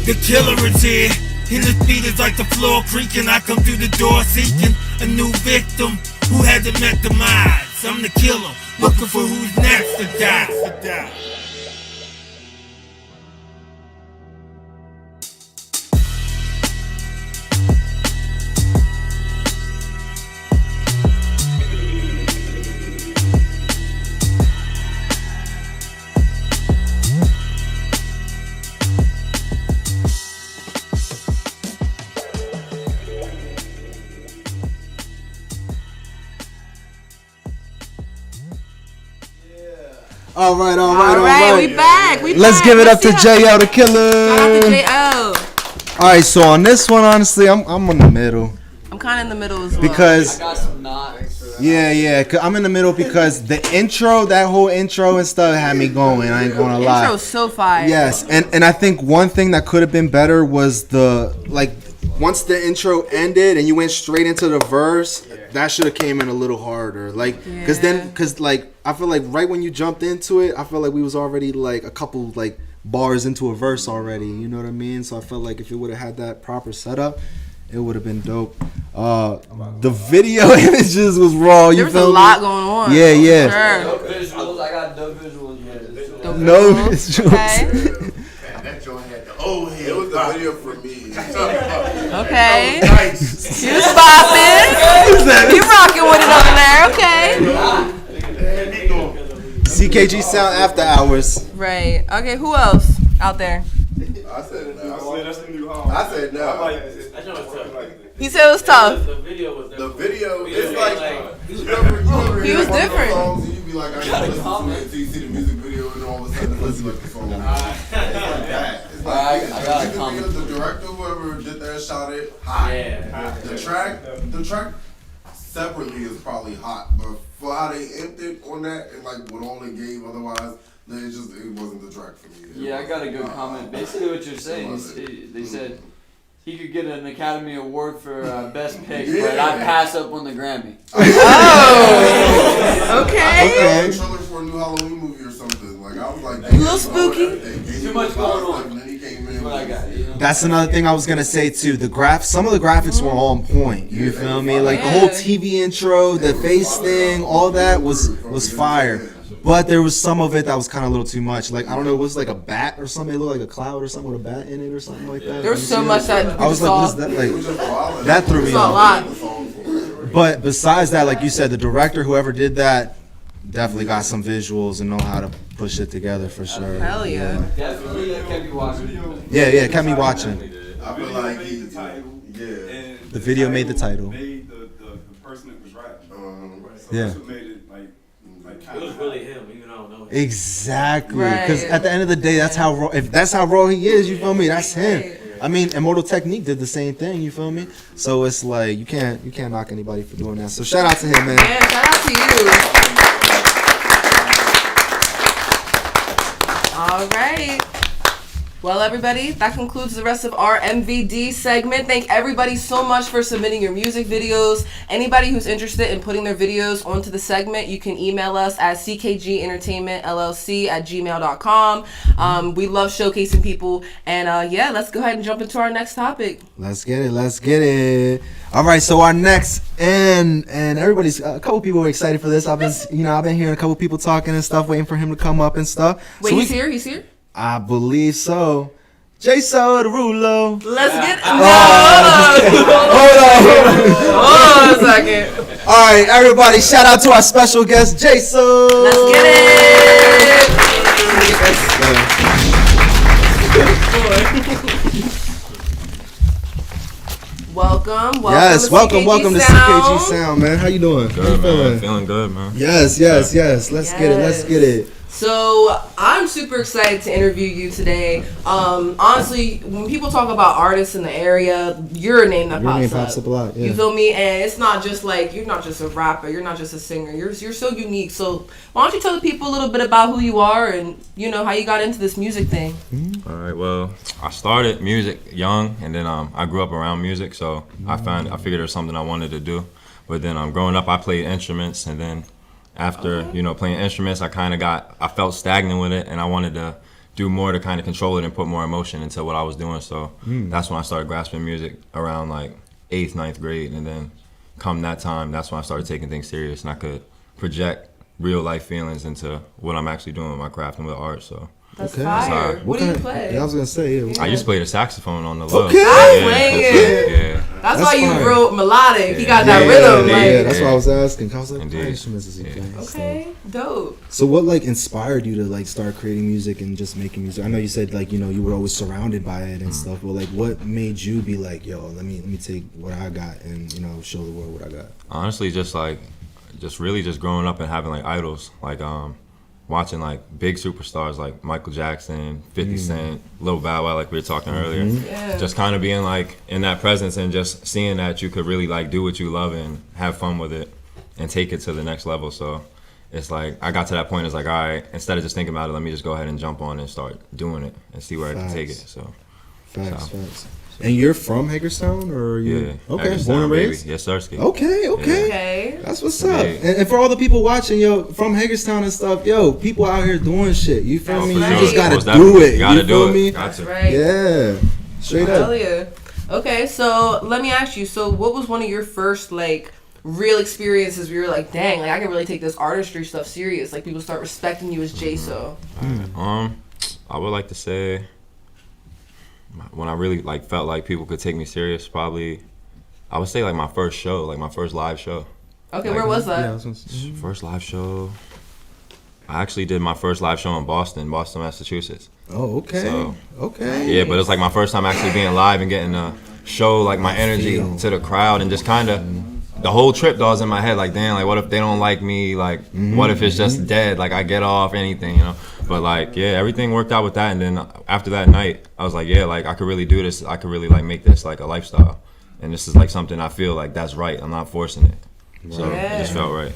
The killer is here, and the beat is like the floor creaking. I come through the door seeking a new victim who hasn't met the minds. I'm the killer, looking for who's next to die. All right. We back. Let's give it up to JL the Killer. Shout out to JL. All right, so on this one, honestly, I'm in the middle. I'm kind of in the middle as well. Because I got some knots. yeah, I'm in the middle because the intro, that whole intro and stuff had me going. I ain't gonna lie. Intro's so fire. Yes, and I think one thing that could have been better was once the intro ended and you went straight into the verse, that should have came in a little harder. Because I feel like right when you jumped into it, I feel like we was already like a couple like bars into a verse already. You know what I mean? So I felt like if it would have had that proper setup, it would have been dope. The video images was raw. You There was feel a me? lot going on. Yeah. Sure. Dope visuals. I got dope visuals. No visuals. Okay. That joint had the old head. It was the video for me. Okay. Nice. You was bopping. You rocking with it over there. Okay. CKG Sound After Hours. Right. Okay. Who else out there? I said no. I said that's the new home. I said no. He said it was tough. The video is like He was different. Songs and you be like, I gotta listen to it until you see the music video and all of a sudden it looks like the song. It's like that. It's like I got a comment. the director, whoever did that, shot it hot. Yeah. The track separately is probably hot, but for how they ended on that and like what all they gave otherwise, it wasn't the track for me. Yeah, I got a good comment. Basically, what you're saying is they said he could get an Academy Award for Best Pick, but I'd pass up on the Grammy. Oh, okay. A trailer for a new Halloween movie or something. Like I was like, a little spooky. Too much going on. And then he came in. What I got. That's another thing I was gonna say too. Some of the graphics were on point. You feel me? Like the whole TV intro, the face thing, all that was fire. But there was some of it that was kind of a little too much. Like I don't know, it was like a bat or something. It looked like a cloud or something with a bat in it or something like that. There was so much that I was like, what is that? Like that threw me a off. lot. But besides that, like you said, the director, whoever did that, definitely got some visuals and know how to push it together for sure. Hell yeah. Definitely kept me watching. Yeah, kept me watching. I feel like The video made the title. Made the person that was rapping. So Yeah. that's what made it like It was really him, even though I don't know him. Exactly, because at the end of the day, that's how raw. If that's how raw he is, you feel me? That's him. I mean, Immortal Technique did the same thing. You feel me? So it's like you can't knock anybody for doing that. So shout out to him, man. Yeah, shout out to you. All right. Well, everybody, that concludes the rest of our MVD segment. Thank everybody so much for submitting your music videos. Anybody who's interested in putting their videos onto the segment, you can email us at ckgentertainmentllc@gmail.com. We love showcasing people. And let's go ahead and jump into our next topic. Let's get it. All right, so our next and everybody's a couple people were excited for this. I've been hearing a couple people talking and stuff, waiting for him to come up and stuff. Wait, so he's here? I believe so. J-So, the Rulo. Let's get it. Hold on a second. All right, everybody, shout out to our special guest, J-So. Let's get Welcome to CKG Sound, man. How you doing? Good, man. Feeling good, man. Yes. Let's get it. So I'm super excited to interview you today. Honestly, when people talk about artists in the area, you're a name that pops up a lot. Yeah. You feel me? And it's not just like you're not just a rapper, you're not just a singer. You're so unique. So why don't you tell the people a little bit about who you are and how you got into this music thing? Mm-hmm. All right. Well, I started music young, and then I grew up around music, so I figured it was something I wanted to do. But then growing up, I played instruments, and then after playing instruments, I felt stagnant with it, and I wanted to do more to kind of control it and put more emotion into what I was doing. So that's when I started grasping music around like 8th, 9th grade, and then come that time, that's when I started taking things serious, and I could project real life feelings into what I'm actually doing with my craft and with art. So that's fire. What do you play? Yeah, I was gonna say. I used to play the saxophone on the low. Okay. That's why you wrote melodic. You got that rhythm. Yeah, that's why I was asking. I was like, what instruments is he playing? Okay, dope. So what inspired you to start creating music and just making music? I know you said you were always surrounded by it and stuff, but what made you be like, yo, let me take what I got and show the world what I got? Honestly, just really growing up and having idols. watching like big superstars like Michael Jackson, 50 Cent, Lil Bow Wow, like we were talking earlier. Yeah. Just kind of being like in that presence and just seeing that you could really like do what you love and have fun with it and take it to the next level. So it's like I got to that point. It's like, all right, instead of just thinking about it, let me just go ahead and jump on and start doing it and see where I can take it. So Facts. And you're from Hagerstown, or are you? Yeah. Okay, Hagerstown, born and raised. baby. Yes, Sirski. Okay. That's what's up. And for all the people watching, yo, from Hagerstown and stuff, yo, people out here doing shit. You feel me? You just gotta do it. Gotta do it. Me? That's right. Yeah. Straight up. Hell yeah. Okay, so let me ask you. So, what was one of your first like real experiences where you're like, dang, like I can really take this artistry stuff serious? Like people start respecting you as J-So. I would like to say, when I really like felt like people could take me serious, probably I would say like my first show, like my first live show. Okay, like, where was that? First live show. I actually did my first live show in Boston, Massachusetts. Oh, okay. So, okay. Yeah, but it's like my first time actually being live and getting to show like my energy to the crowd and just kind of the whole trip though was in my head like, damn, like what if they don't like me? Like what if it's just dead? Like I get off anything, you know? But like, yeah, everything worked out with that. And then after that night, I was like, yeah, like I could really do this. I could really like make this like a lifestyle. And this is like something I feel like that's right. I'm not forcing it. So it just felt right.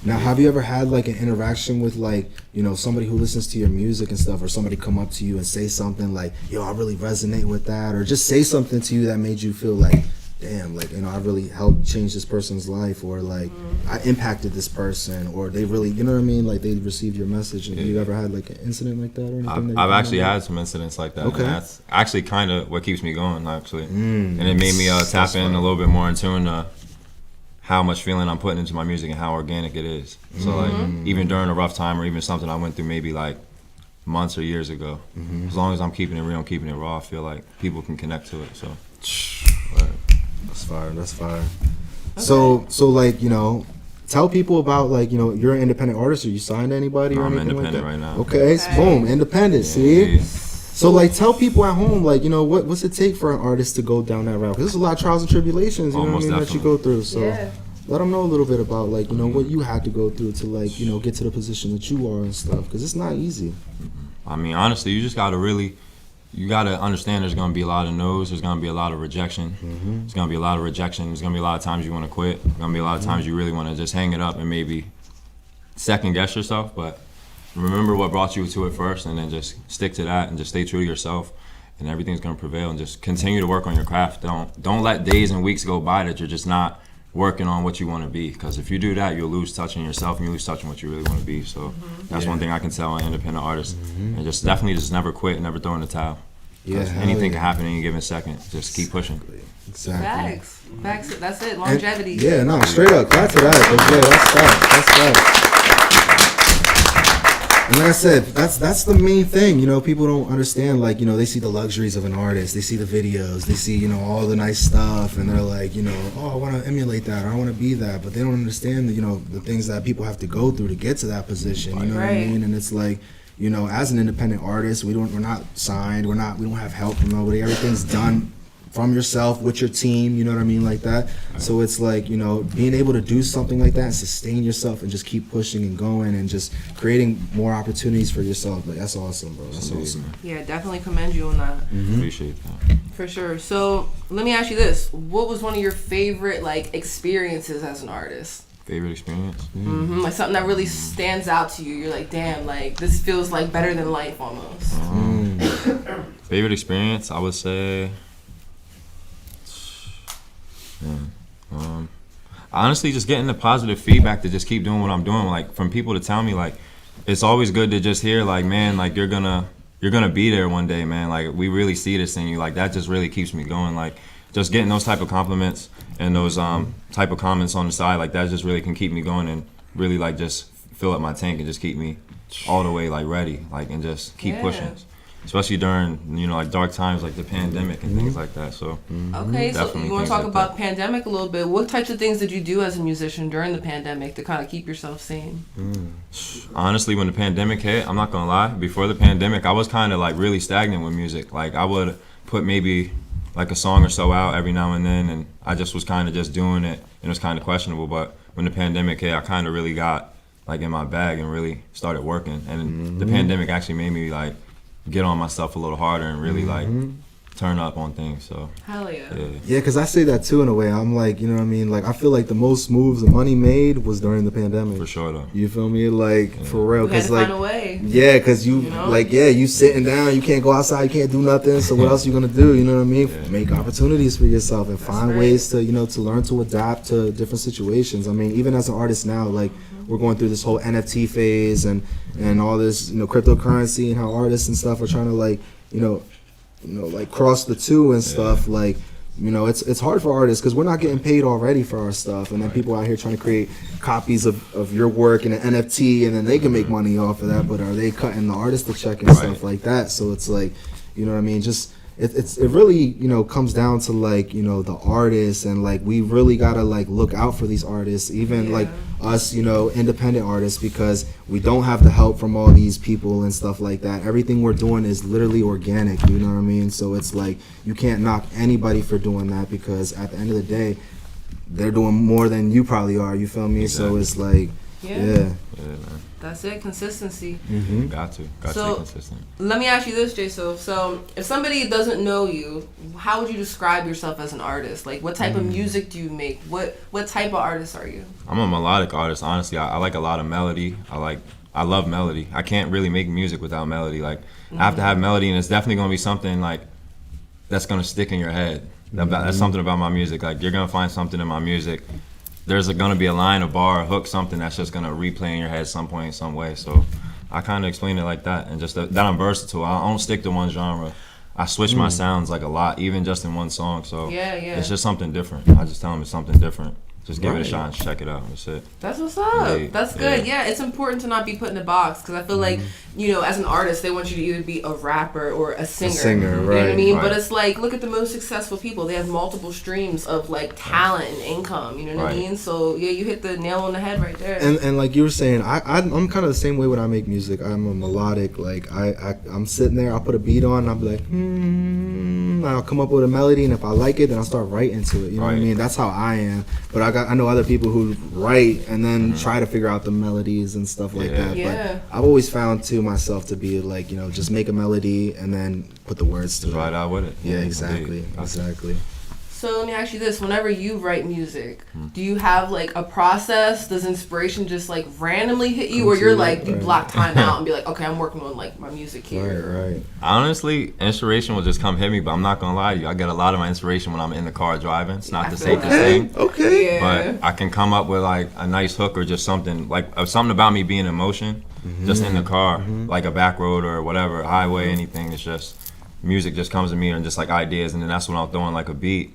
Now, have you ever had like an interaction with like, you know, somebody who listens to your music and stuff, or somebody come up to you and say something like, yo, I really resonate with that, or just say something to you that made you feel like, damn, like, you know, I really helped change this person's life, or like I impacted this person, or they really, you know what I mean, like they received your message. And you ever had like an incident like that or anything? I've actually had some incidents like that. Okay. And that's actually kind of what keeps me going, actually. And it made me tap in a little bit more in tune to how much feeling I'm putting into my music and how organic it is. So like even during a rough time or even something I went through maybe like months or years ago, as long as I'm keeping it real and keeping it raw, I feel like people can connect to it. So that's fire. That's fire. Okay. So like, you know, tell people about like, you know, you're an independent artist. Are you signed to anybody or anything like that? I'm independent right now. Okay. Boom, independent. See. So like, tell people at home, like, you know, what's it take for an artist to go down that route? Because there's a lot of trials and tribulations, you know what I mean, that you go through. So let them know a little bit about like, you know, what you had to go through to like, you know, get to the position that you are and stuff. Because it's not easy. I mean, honestly, you just gotta you gotta understand there's gonna be a lot of no's, there's gonna be a lot of rejection. There's gonna be a lot of rejection. There's gonna be a lot of times you wanna quit. There's gonna be a lot of times you really wanna just hang it up and maybe second guess yourself, but remember what brought you to it first, and then just stick to that and just stay true to yourself, and everything's gonna prevail. And just continue to work on your craft. Don't let days and weeks go by that you're just not working on what you want to be. Because if you do that, you'll lose touch in yourself and you lose touch in what you really want to be. So that's one thing I can tell an independent artist, and just definitely just never quit, never throw in the towel. Anything can happen in any given second. Just keep pushing. Exactly. Facts. That's it. Longevity. And, straight up. Back to that. That's facts. And like I said, that's the main thing. You know, people don't understand. Like, you know, they see the luxuries of an artist. They see the videos. They see, you know, all the nice stuff, and they're like, you know, oh, I want to emulate that, or I want to be that. But they don't understand, you know, the things that people have to go through to get to that position. You know what I mean? And it's like, you know, as an independent artist, we're not signed. We don't have help from nobody. Everything's done from yourself with your team, you know what I mean, like that. So it's like, you know, being able to do something like that and sustain yourself and just keep pushing and going and just creating more opportunities for yourself. Like, that's awesome, bro. That's awesome. Yeah, definitely commend you on that. Appreciate that. For sure. So let me ask you this: what was one of your favorite like experiences as an artist? Favorite experience? Like something that really stands out to you. You're like, damn, like this feels like better than life almost. Favorite experience, I would say. Honestly, just getting the positive feedback to just keep doing what I'm doing, like from people to tell me like it's always good to just hear like, man, like you're gonna be there one day, man, like we really see this in you. Like that just really keeps me going. Like just getting those type of compliments and those type of comments on the side, like that just really can keep me going and really like just fill up my tank and just keep me all the way like ready, like, and just keep pushing. Especially during, you know, like dark times like the pandemic and things like that. So okay, so you want to talk about pandemic a little bit. What types of things did you do as a musician during the pandemic to kind of keep yourself sane? Honestly, when the pandemic hit, I'm not gonna lie, before the pandemic I was kind of like really stagnant with music. Like I would put maybe like a song or so out every now and then, and I just was kind of just doing it, and it was kind of questionable. But when the pandemic hit, I kind of really got like in my bag and really started working. And the pandemic actually made me like get on myself a little harder and really like turn up on things. So hell yeah. Yeah, because I say that too in a way. I'm like, you know what I mean? Like, I feel like the most moves the money made was during the pandemic. For sure, though. You feel me? Like, for real. We had Because, to like, find a way. yeah, because you, know? like, yeah, you sitting down, you can't go outside, you can't do nothing. So what else you going to do? You know what I mean? Make opportunities for yourself and find ways to, you know, to learn to adapt to different situations. I mean, even as an artist now, like, we're going through this whole NFT phase and all this, you know, cryptocurrency and how artists and stuff are trying to, like, you know, like cross the two and stuff. Like, you know, it's hard for artists because we're not getting paid already for our stuff, and then people out here trying to create copies of your work in an NFT, and then they can make money off of that. But are they cutting the artist a check and stuff like that? So it's like, you know what I mean? Just it really, you know, comes down to like, you know, the artists, and like we really gotta like look out for these artists, even like us, you know, independent artists, because we don't have the help from all these people and stuff like that. Everything we're doing is literally organic, you know what I mean? So it's like you can't knock anybody for doing that, because at the end of the day, they're doing more than you probably are, you feel me? So it's like, yeah. That's it, consistency. Got to stay consistent. Let me ask you this, Jason. So if somebody doesn't know you, how would you describe yourself as an artist? Like, what type of music do you make? What type of artist are you? I'm a melodic artist, honestly. I like a lot of melody. I love melody. I can't really make music without melody. Like, I have to have melody, and it's definitely gonna be something like that's gonna stick in your head. That's something about my music. Like, you're gonna find something in my music. There's gonna be a line, a bar, a hook, something that's just gonna replay in your head some point, some way. So I kind of explain it like that, and just that I'm versatile. I don't stick to one genre. I switch my sounds like a lot, even just in one song. So it's just something different. I just tell them it's something different. Just give it a shot and check it out. That's it. That's what's up. That's good. Yeah, it's important to not be put in a box, because I feel like, you know, as an artist, they want you to either be a rapper or a singer. You know what I mean? But it's like, look at the most successful people. They have multiple streams of like talent and income. You know what I mean? So yeah, you hit the nail on the head right there. And like you were saying, I'm kind of the same way when I make music. I'm a melodic. Like I'm sitting there, I'll put a beat on, and I'll be like, I'll come up with a melody, and if I like it, then I'll start writing to it. You know what I mean? That's how I am. But I know other people who write and then try to figure out the melodies and stuff like that. But I've always found to myself to be like, you know, just make a melody and then put the words to it. Right out with it. Yeah, exactly. Exactly. So let me ask you this: whenever you write music, do you have like a process? Does inspiration just like randomly hit you, or you're like you block time out and be like, okay, I'm working on like my music here? Right. Honestly, inspiration will just come hit me, but I'm not gonna lie to you. I get a lot of my inspiration when I'm in the car driving. It's not the safest thing. Okay. But I can come up with like a nice hook or just something like something about me being in motion, just in the car, like a back road or whatever, highway, anything. It's just music just comes to me and just like ideas, and then that's when I'm throwing like a beat.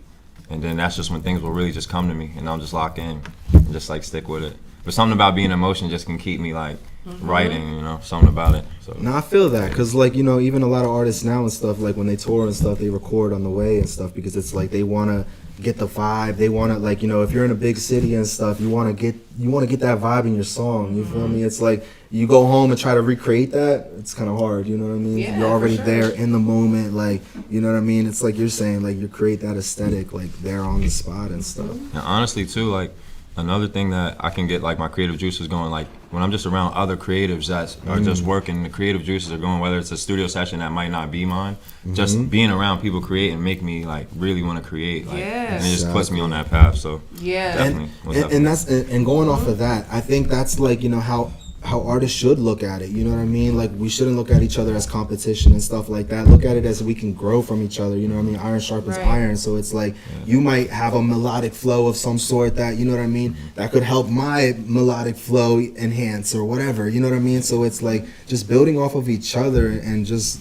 And then that's just when things will really just come to me, and I'll just lock in and just like stick with it. But something about being in motion just can keep me like writing, you know, something about it. So. No, I feel that, because like, you know, even a lot of artists now and stuff, like when they tour and stuff, they record on the way and stuff, because it's like they want to get the vibe. They want to, like, you know, if you're in a big city and stuff, you want to get that vibe in your song. You feel me? It's like you go home and try to recreate that. It's kind of hard. You know what I mean? Yeah, you're already there in the moment. Like, you know what I mean? It's like you're saying, like, you create that aesthetic, like there on the spot and stuff. And honestly, too, like another thing that I can get like my creative juices going, like when I'm just around other creatives that are just working, the creative juices are going, whether it's a studio session that might not be mine, just being around people creating make me like really want to create, like, and it just puts me on that path. So definitely. And going off of that, I think that's like, you know, how artists should look at it, you know what I mean? Like, we shouldn't look at each other as competition and stuff like that. Look at it as we can grow from each other, you know what I mean? Iron sharpens iron. So it's like you might have a melodic flow of some sort that, you know what I mean, that could help my melodic flow enhance or whatever, you know what I mean? So it's like just building off of each other and just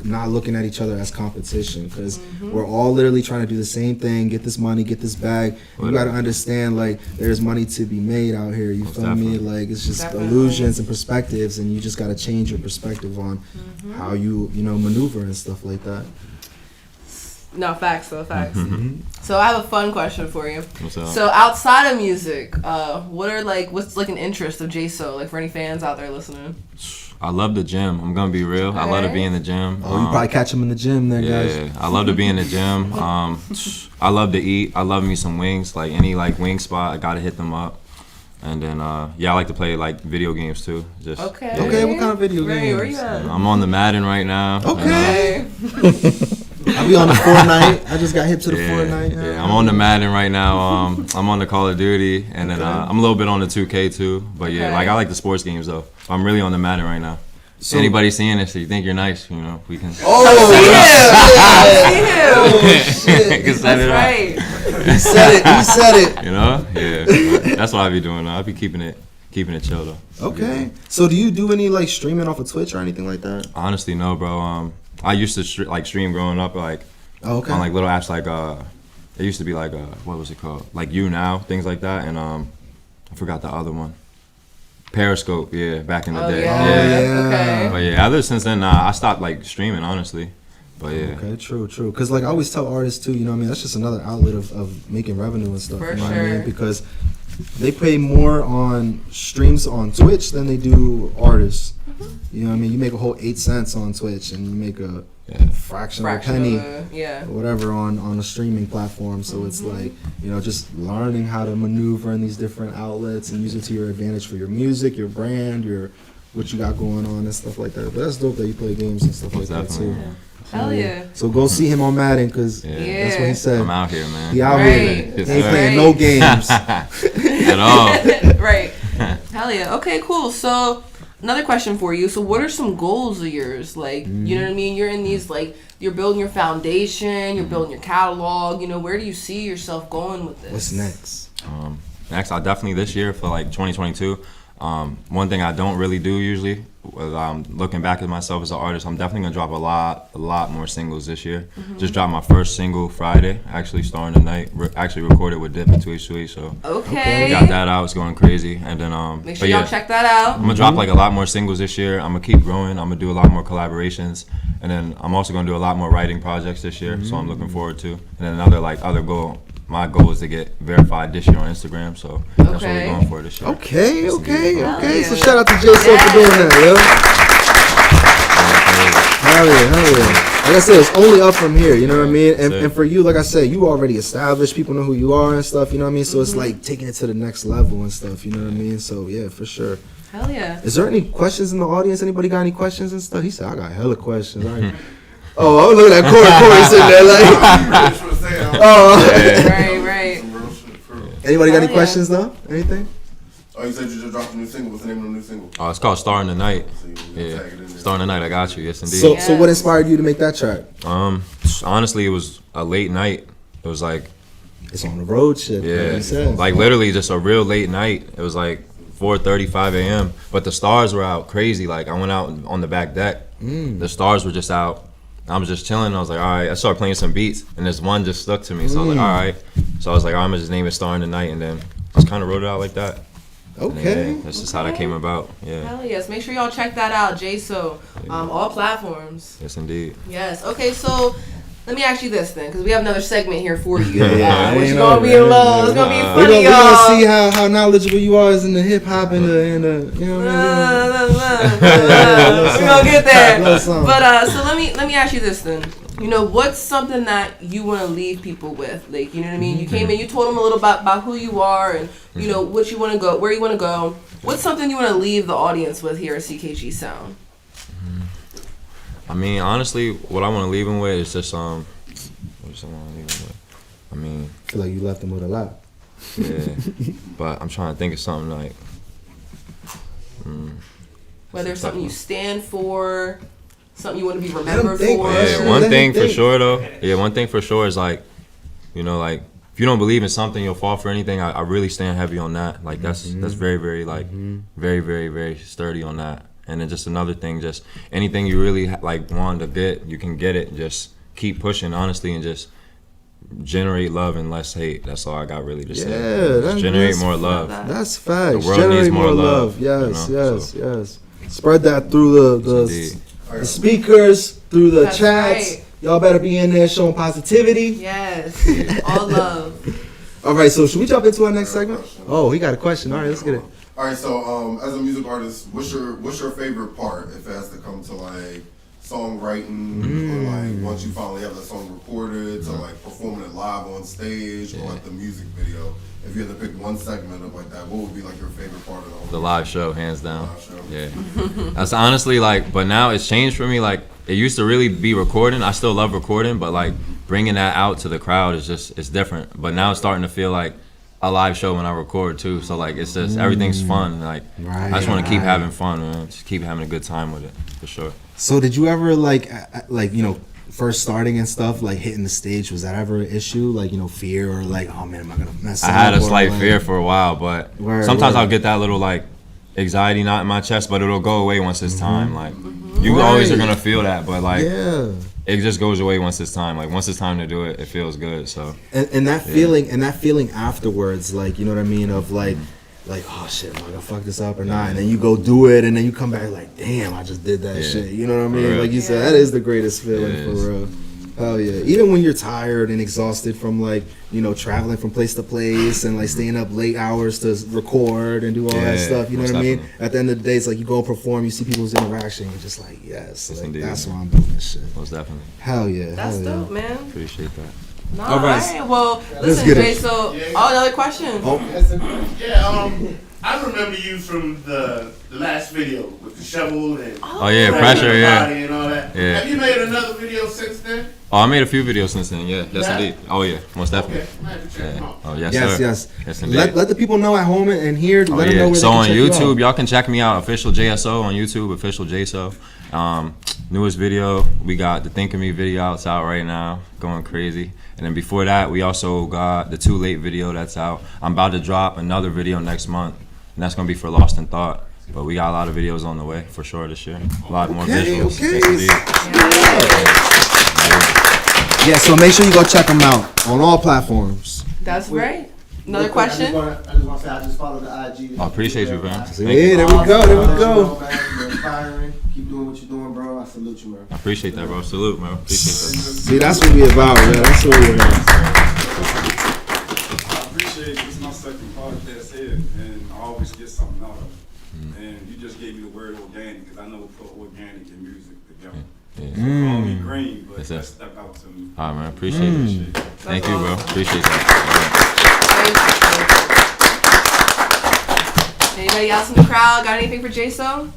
not looking at each other as competition, because we're all literally trying to do the same thing, get this money, get this bag. You got to understand, like, there's money to be made out here, you feel me? Like, it's just illusions and perspectives, and you just got to change your perspective on how you know, maneuver and stuff like that. No, facts. So I have a fun question for you. What's up? So outside of music, what's like an interest of J-So, like for any fans out there listening? I love the gym. I'm gonna be real. I love to be in the gym. Oh, you probably catch him in the gym there, guys. Yeah, I love to be in the gym. I love to eat. I love me some wings. Like any like wing spot, I gotta hit them up. And then, I like to play like video games too. Just Okay. Okay, what kind of video games? Where you at? I'm on the Madden right now. Okay. I be on the Fortnite. I just got hip to the Fortnite. Yeah, I'm on the Madden right now. I'm on the Call of Duty, and then I'm a little bit on the 2K too. But yeah, like I like the sports games though. I'm really on the Madden right now. So, anybody seeing this, so you think you're nice, you know, we can. Oh, see him. Can set it right. He said it. You know, yeah. That's what I be doing. I be keeping it chill though. Okay. So do you do any like streaming off of Twitch or anything like that? Honestly, no, bro. I used to stream growing up, like on like little apps like it used to be like what was it called? Like You Now, things like that, and I forgot the other one. Periscope, yeah, back in the day. Yeah. Okay. But yeah, ever since then, I stopped like streaming, honestly. But yeah. Okay, true. Because like I always tell artists too, you know what I mean? That's just another outlet of making revenue and stuff. For you know sure. what I mean? Because they pay more on streams on Twitch than they do artists. You know what I mean? You make a whole 8 cents on Twitch and you make a fraction of a penny or whatever on a streaming platform. So it's like, you know, just learning how to maneuver in these different outlets and use it to your advantage for your music, your brand, what you got going on and stuff like that. But that's dope that you play games and stuff like that too. Hell yeah. So go see him on Madden because that's what he said. I'm out here, man. He out here. He ain't playing no games. At all. Right. Hell yeah. Okay, cool. So another question for you. So what are some goals of yours? Like, you know what I mean? You're in these, like, you're building your foundation, you're building your catalog. You know, where do you see yourself going with this? What's next? Next, I definitely this year for like 2022. One thing I don't really do usually, looking back at myself as an artist, I'm definitely gonna drop a lot more singles this year. Just dropped my first single Friday, actually starring the night. Actually recorded with Dip and Tweet, so okay, we got that out. It's going crazy, and then make sure y'all check that out. I'm gonna drop like a lot more singles this year. I'm gonna keep growing. I'm gonna do a lot more collaborations, and then I'm also gonna do a lot more writing projects this year. So I'm looking forward to. And then other goal. My goal is to get verified this year on Instagram, so that's what we're going for this year. Okay. So shout out to J-So for doing that, yo. Hell yeah. Like I said, it's only up from here, you know what I mean? And for you, like I said, you already established, people know who you are and stuff, you know what I mean? So it's like taking it to the next level and stuff, you know what I mean? So yeah, for sure. Hell yeah. Is there any questions in the audience? Anybody got any questions and stuff? He said, I got hella questions. Oh, I was looking at Corey sitting there like, right. Anybody got any questions though? Anything? Oh, you said you just dropped a new single. What's the name of the new single? Oh, it's called Star in the Night. Yeah, Star in the Night. I got you. Yes, indeed. So what inspired you to make that track? Honestly, it was a late night. It was like it's on the road shit. Yeah, like literally just a real late night. It was like 4:35 a.m. But the stars were out crazy. Like I went out on the back deck. The stars were just out. I was just chilling. I was like, all right. I started playing some beats, and this one just stuck to me. So I was like, all right. So I was like, all right, I'm gonna just name it Star in the Night, and then I just kind of wrote it out like that. Okay. Yeah, that's just how that came about. Yeah. Hell yes. Make sure y'all check that out, J-So. All platforms. Yes, indeed. Yes. Okay, so let me ask you this then, because we have another segment here for you. Which is gonna be low. It's gonna be funny, We're gonna see how knowledgeable you are in the hip hop and the you know what I mean? We're gonna get there. But so let me ask you this then. You know, what's something that you want to leave people with? Like, you know what I mean? You came in, you told them a little about who you are and, you know, what you want to go, where you want to go. What's something you want to leave the audience with here at CKG Sound? I mean, honestly, what I want to leave them with is just what do I want to leave them with? I mean, I feel like you left them with a lot. Yeah, but I'm trying to think of something like whether it's something you stand for, something you want to be remembered for. Yeah, one thing for sure though. Yeah, one thing for sure is like, you know, like if you don't believe in something, you'll fall for anything. I really stand heavy on that. Like that's very, very like very, very, very sturdy on that. And then just another thing, just anything you really like want to get, you can get it. Just keep pushing, honestly, and just generate love and less hate. That's all I got really to say. Yeah, generate more love. That's facts. The world generate needs more love. Yes, you know? yes. Spread that through the speakers, through the chats. Right. Y'all better be in there showing positivity. Yes, all love. All right, so should we jump into our next segment? Oh, he got a question. All right, let's get it. All right, so as a music artist, what's your favorite part if it has to come to like songwriting or like once you finally have that song recorded, to like performing it live on stage, or like the music video. If you had to pick one segment of like that, what would be like your favorite part of the whole? The live show, hands down. Yeah, that's honestly like. But now it's changed for me. Like it used to really be recording. I still love recording, but like bringing that out to the crowd is just it's different. But now it's starting to feel like a live show when I record too. So like it's just everything's fun. Like I just want to keep having fun, man. Just keep having a good time with it for sure. So did you ever like you know, first starting and stuff, like hitting the stage, was that ever an issue? Like, you know, fear or like, oh man, am I gonna mess up? I had a slight fear for a while, but sometimes I'll get that little like anxiety knot in my chest, but it'll go away once it's time. Like you always are gonna feel that, but like it just goes away once it's time. Like once it's time to do it, it feels good. So and that feeling afterwards, like, you know what I mean, of like oh shit, am I gonna fuck this up or not? And then you go do it, and then you come back like, damn, I just did that shit. You know what I mean? Like you said, that is the greatest feeling for real. Hell yeah. Even when you're tired and exhausted from like, you know, traveling from place to place and like staying up late hours to record and do all that stuff, you know what I mean? At the end of the day, it's like you go and perform, you see people's interaction, you're just like, yes, like, that's why I'm doing this shit. Most definitely. Hell yeah. That's dope, man. Appreciate that. No, all right. Well, listen, Jay. So, another question. I remember you from the last video with the shovel and pressure, and all that. Yeah. Have you made another video since then? Oh, I made a few videos since then. Yeah, yes indeed. Oh yeah, most definitely. Oh yes, sir. Yes indeed. Let the people know at home and here. Let them know where so they can on check YouTube, you out. y'all can check me out. Official JSO on YouTube. Official JSO. Newest video, we got the Think of Me video. It's out right now, going crazy. And then before that, we also got the Too Late video that's out. I'm about to drop another video next month, and that's gonna be for Lost in Thought. But we got a lot of videos on the way for sure this year. A lot more visuals. Yeah, so make sure you go check them out on all platforms. That's right. Another question? I just want to say I just followed the IG. I appreciate you, man. Yeah, there we go. There we go. You're inspiring. Keep doing what you're doing, bro. I salute you, man. I appreciate that, bro. Salute, man. Appreciate that. See, that's what we about, man. That's what we about. I appreciate it. This is my second podcast here, and I always get something out of it. And you just gave me the word organic, because I know we put organic and music together. So call me green, but that stuck out to me. All right, man. Appreciate it. Thank you, bro. Appreciate that. Anybody else in the crowd got anything for J-So?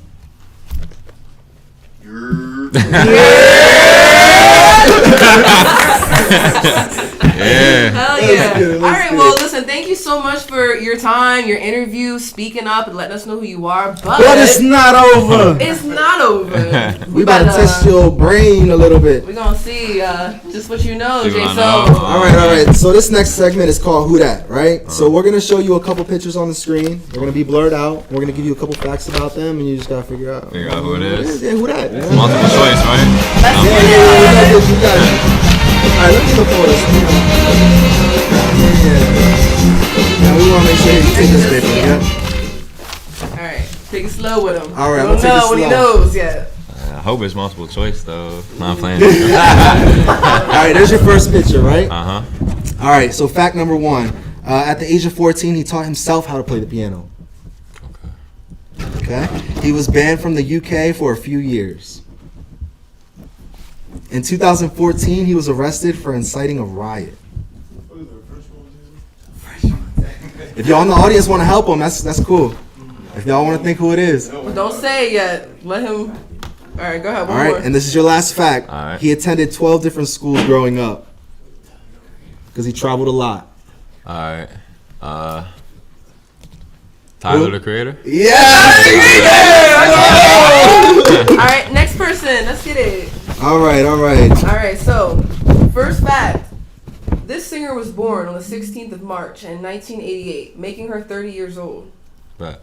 Hell yeah. All right, well, listen, thank you so much for your time, your interview, speaking up, and letting us know who you are. But it's not over. It's not over. We about to test your brain a little bit. We're going to see just what you know, J-So. All right. So this next segment is called Who Dat, right? So we're going to show you a couple pictures on the screen. They're going to be blurred out. We're going to give you a couple facts about them, and you just got to figure out who it is. Yeah, who that? It's multiple choice, right? Alright, let me look for this. Now we want to make sure you take this paper, yeah? Alright, take it slow with him. Alright, we'll take it slow. What he knows yet. I hope it's multiple choice, though. No, I'm playing. Alright, there's your first picture, right? Uh-huh. Alright, so fact number one. At the age of 14, he taught himself how to play the piano. Okay. He was banned from the UK for a few years. In 2014, he was arrested for inciting a riot. If y'all in the audience want to help him, that's cool. If y'all want to think who it is. Don't say it yet. Let him. All right, go ahead. All right, and this is your last fact. All right. He attended 12 different schools growing up because he traveled a lot. All right. Tyler, the Creator? Yeah! All right, next person. Let's get it. All right. All right, so first fact. This singer was born on the 16th of March in 1988, making her 30 years old. Right.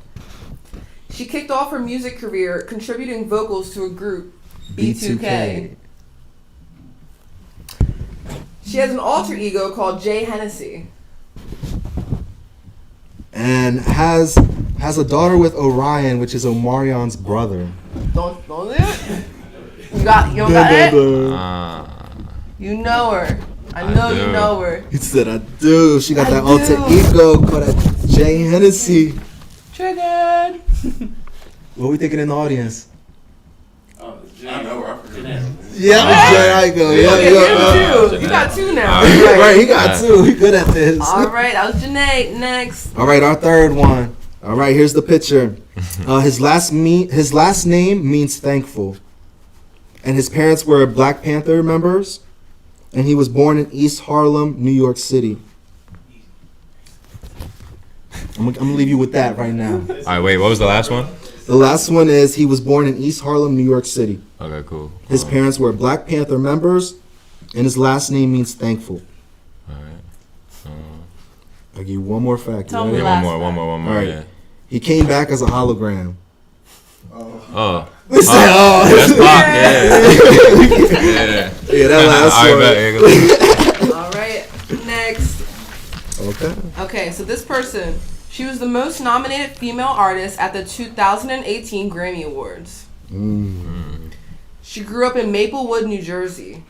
She kicked off her music career contributing vocals to a group, B2K. She has an alter ego called Jay Hennessy. And has a daughter with Orion, which is Omarion's brother. Don't do it. You don't got it? You know her. I know you know her. He said, I do. She got that alter ego called that Jay Hennessy. Triggered. What are we thinking in the audience? I know her. I forget. there I go. Two. You got two now. Right, he got two. He good at this. All right, that was Janae. Next. All right, our third one. All right, here's the picture. His last name means thankful, and his parents were Black Panther members, and he was born in East Harlem, New York City. I'm gonna leave you with that right now. All right, wait. What was the last one? The last one is he was born in East Harlem, New York City. Okay, cool. His parents were Black Panther members, and his last name means thankful. All right. I'll give you one more fact. Tell me one more. All right. Yeah. He came back as a hologram. Oh. That's Pop. Yeah, that last one. All right, next. Okay, so this person, she was the most nominated female artist at the 2018 Grammy Awards. She grew up in Maplewood, New Jersey.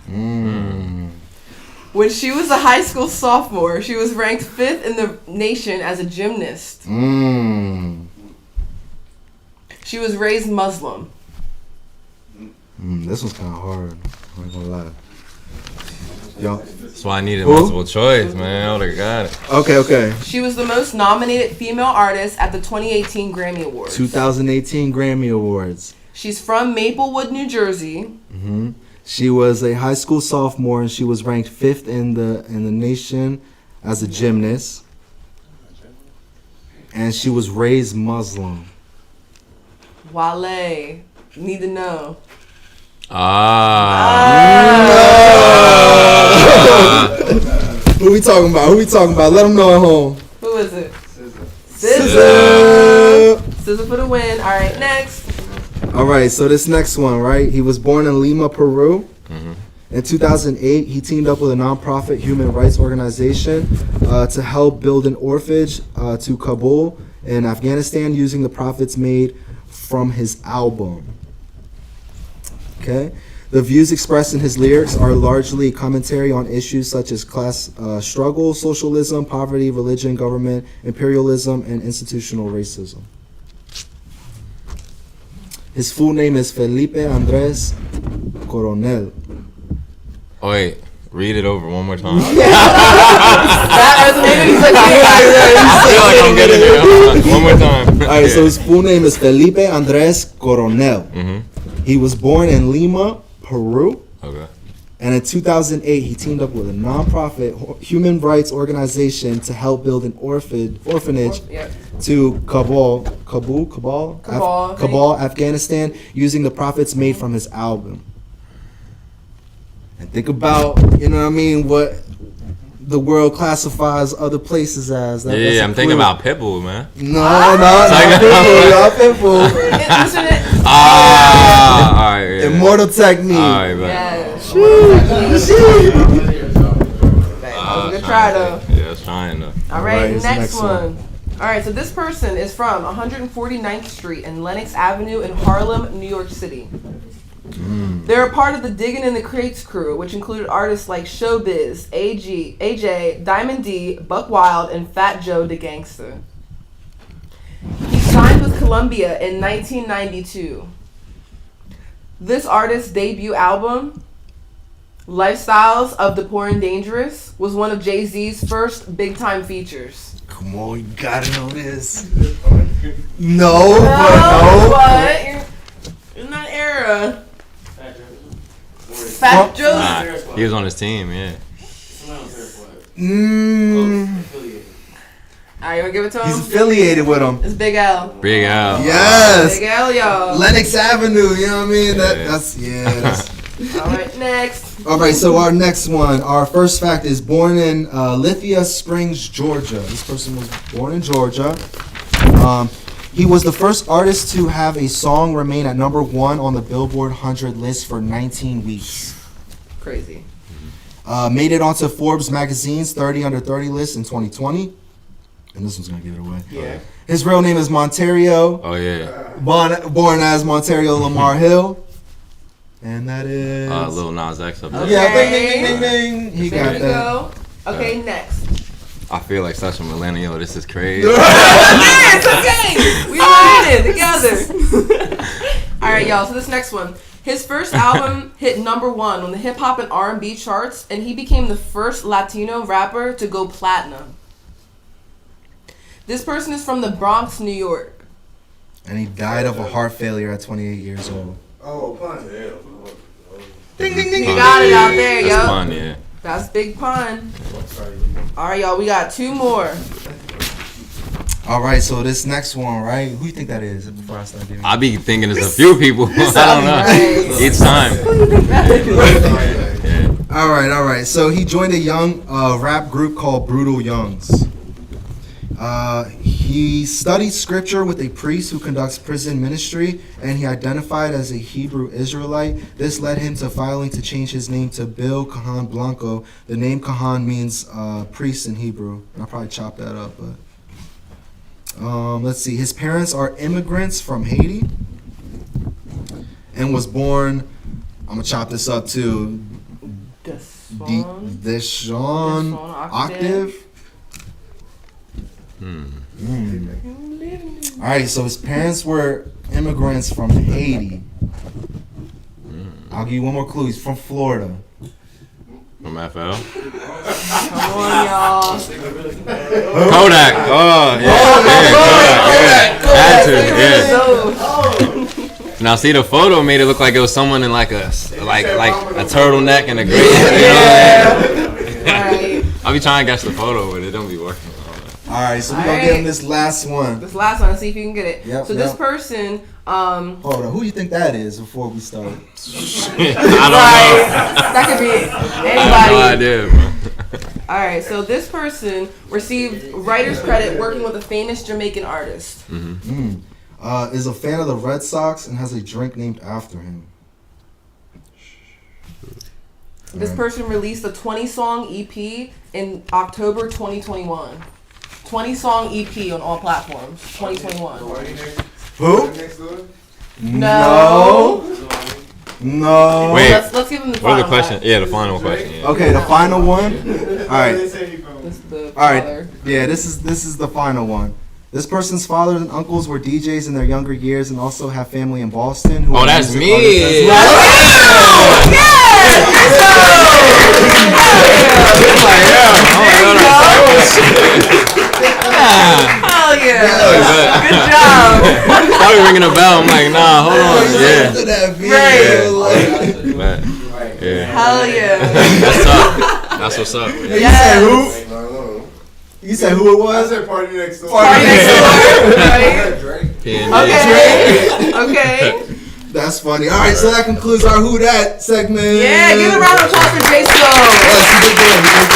When she was a high school sophomore, she was ranked 5th in the nation as a gymnast. She was raised Muslim. This one's kind of hard. I'm not gonna lie. Yo. That's why I needed multiple choice, man. I would have got it. Okay. She was the most nominated female artist at the 2018 Grammy Awards. 2018 Grammy Awards. She's from Maplewood, New Jersey. She was a high school sophomore, and she was ranked 5th in the nation as a gymnast. And she was raised Muslim. Wale. Need to know. Who we talking about? Let them know at home. Who is it? SZA. SZA for the win. All right, next. All right, so this next one, right? He was born in Lima, Peru. In 2008, he teamed up with a nonprofit human rights organization to help build an orphanage to Kabul in Afghanistan using the profits made from his album. Okay? The views expressed in his lyrics are largely commentary on issues such as class struggle, socialism, poverty, religion, government, imperialism, and institutional racism. His full name is Felipe Andrés Coronel. Oh, wait. Read it over one more time. That resonated. He's like, I feel like I'm getting it. One more time. All right, so his full name is Felipe Andrés Coronel. He was born in Lima, Peru. Okay. And in 2008, he teamed up with a nonprofit human rights organization to help build an orphanage to Kabul, Afghanistan, using the profits made from his album. And think about, you know what I mean, what the world classifies other places as. Yeah, I'm thinking about Pitbull, man. No, not Pitbull. All right. Yeah. Immortal Technique. All right, man. Yes. Good try, though. Yeah, it's trying though. All right, next one. All right, so this person is from 149th Street and Lenox Avenue in Harlem, New York City. They're a part of the Diggin' in the Crates crew, which included artists like Cubez, AJ, Diamond D, Buck Wild, and Fat Joe the Gangster. He signed with Columbia in 1992. This artist's debut album, Lifestyles of the Poor and Dangerous, was one of Jay-Z's first big-time features. Come on, you gotta know this. No. But in that era. Fat Joe. He was on his team, yeah. Alright, you wanna give it to him? He's affiliated with him. It's Big L. Big L. Yes. Big L, y'all. Lenox Avenue, you know what I mean? That's Alright, next. All right, so our next one, our first fact is born in Lithia Springs, Georgia. This person was born in Georgia. He was the first artist to have a song remain at #1 on the Billboard 100 list for 19 weeks. Crazy. Made it onto Forbes magazine's 30 Under 30 list in 2020. And this one's gonna give it away. Yeah. His real name is Monterio. Oh yeah. Born as Monterio Lamar Hill. And that is Lil Nas X up there. Okay. Yeah, ding, ding, ding, ding. He There got you that. go. Okay, next. I feel like such a millennial. This is crazy. It's okay. We made it together. All right, y'all. So this next one. His first album hit #1 on the hip hop and R&B charts, and he became the first Latino rapper to go platinum. This person is from the Bronx, New York. And he died of a heart failure at 28 years old. Oh, pun. Ding, ding, ding. You got it out there, yo. That's pun, yeah. That's big pun. All right, y'all. We got 2 more. All right, so this next one, right? Who you think that is? Before I start giving. I be thinking it's a few people. I don't know. Right. Each time. All right. So he joined a young rap group called Brutal Youngs. He studied scripture with a priest who conducts prison ministry, and he identified as a Hebrew Israelite. This led him to filing to change his name to Bill Kahan Blanco. The name Kahan means priest in Hebrew. I'll probably chop that up, but let's see. His parents are immigrants from Haiti, and was born. I'm gonna chop this up too. Deshaun Octave. All right, so his parents were immigrants from Haiti. I'll give you one more clue. He's from Florida. From FL. Come on, y'all. Kodak. Oh, yeah. Had to, yeah. Now, see, the photo made it look like it was someone in like a turtleneck and a gray. Right. I'll be trying to guess the photo, but it don't be working. All right, so we're going to give him this last one. This last one, see if you can get it. Yep, this person... hold on, who do you think that is before we start? I don't know. That could be anybody. I have no idea, bro. All right, so this person received writer's credit working with a famous Jamaican artist. Is a fan of the Red Sox and has a drink named after him. This person released a 20-song EP in October 2021. 20-song EP on all platforms. 2021. Who? No. No. Wait. Let's give him the final What's the question? Yeah, the final question. Yeah. Okay, the final one. All right. All right. father. Yeah, this is the final one. This person's fathers and uncles were DJs in their younger years and also have family in Boston. Who Oh, are that's music me. artists as Hell yeah. Good job. Probably ringing a bell. I'm like, nah, hold on. Yeah. Right. Yeah. Hell yeah. That's up. That's what's up. Hey, you said who? You said who it was? I said Party Next Door. Party Next Door. Okay. That's funny. All right, so that concludes our Who Dat segment. Yeah, give a round of applause for J Slow. Yes, you did good.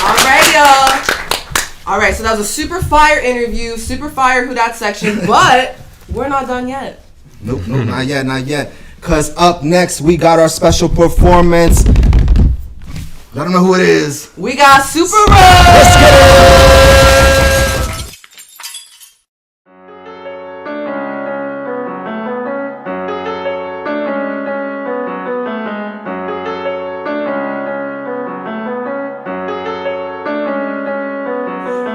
All right, y'all. All right, so that was a super fire interview, super fire Who Dat section, but we're not done yet. Nope, not yet. Cause up next we got our special performance. I don't know who it is. We got Super Rush. Let's get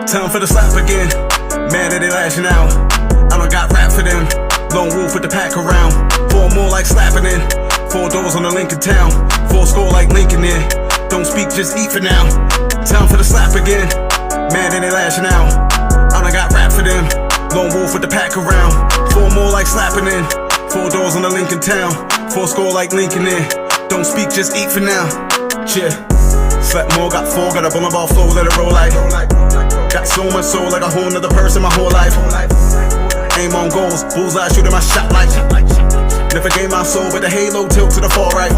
Time for the slap again. Mad that they lashing out. I don't got rap for them. Lone wolf with the pack around. 4 more like slapping in. 4 doors on the Lincoln town. 4 score like Lincoln in. Don't speak, just eat for now. Time for the slap again. Mad that they lashing out. I don't got rap for them. Lone wolf with the pack around. 4 more like slapping in. 4 doors on the Lincoln town. 4 score like Lincoln in. Don't speak, just eat for now. Yeah. Slept more, got 4, got a bullet ball flow, let it roll like. Got so much soul, like a whole nother person my whole life. Aim on goals, bullseye shooting my shot like. Never gave my soul, but the halo tilt to the far right.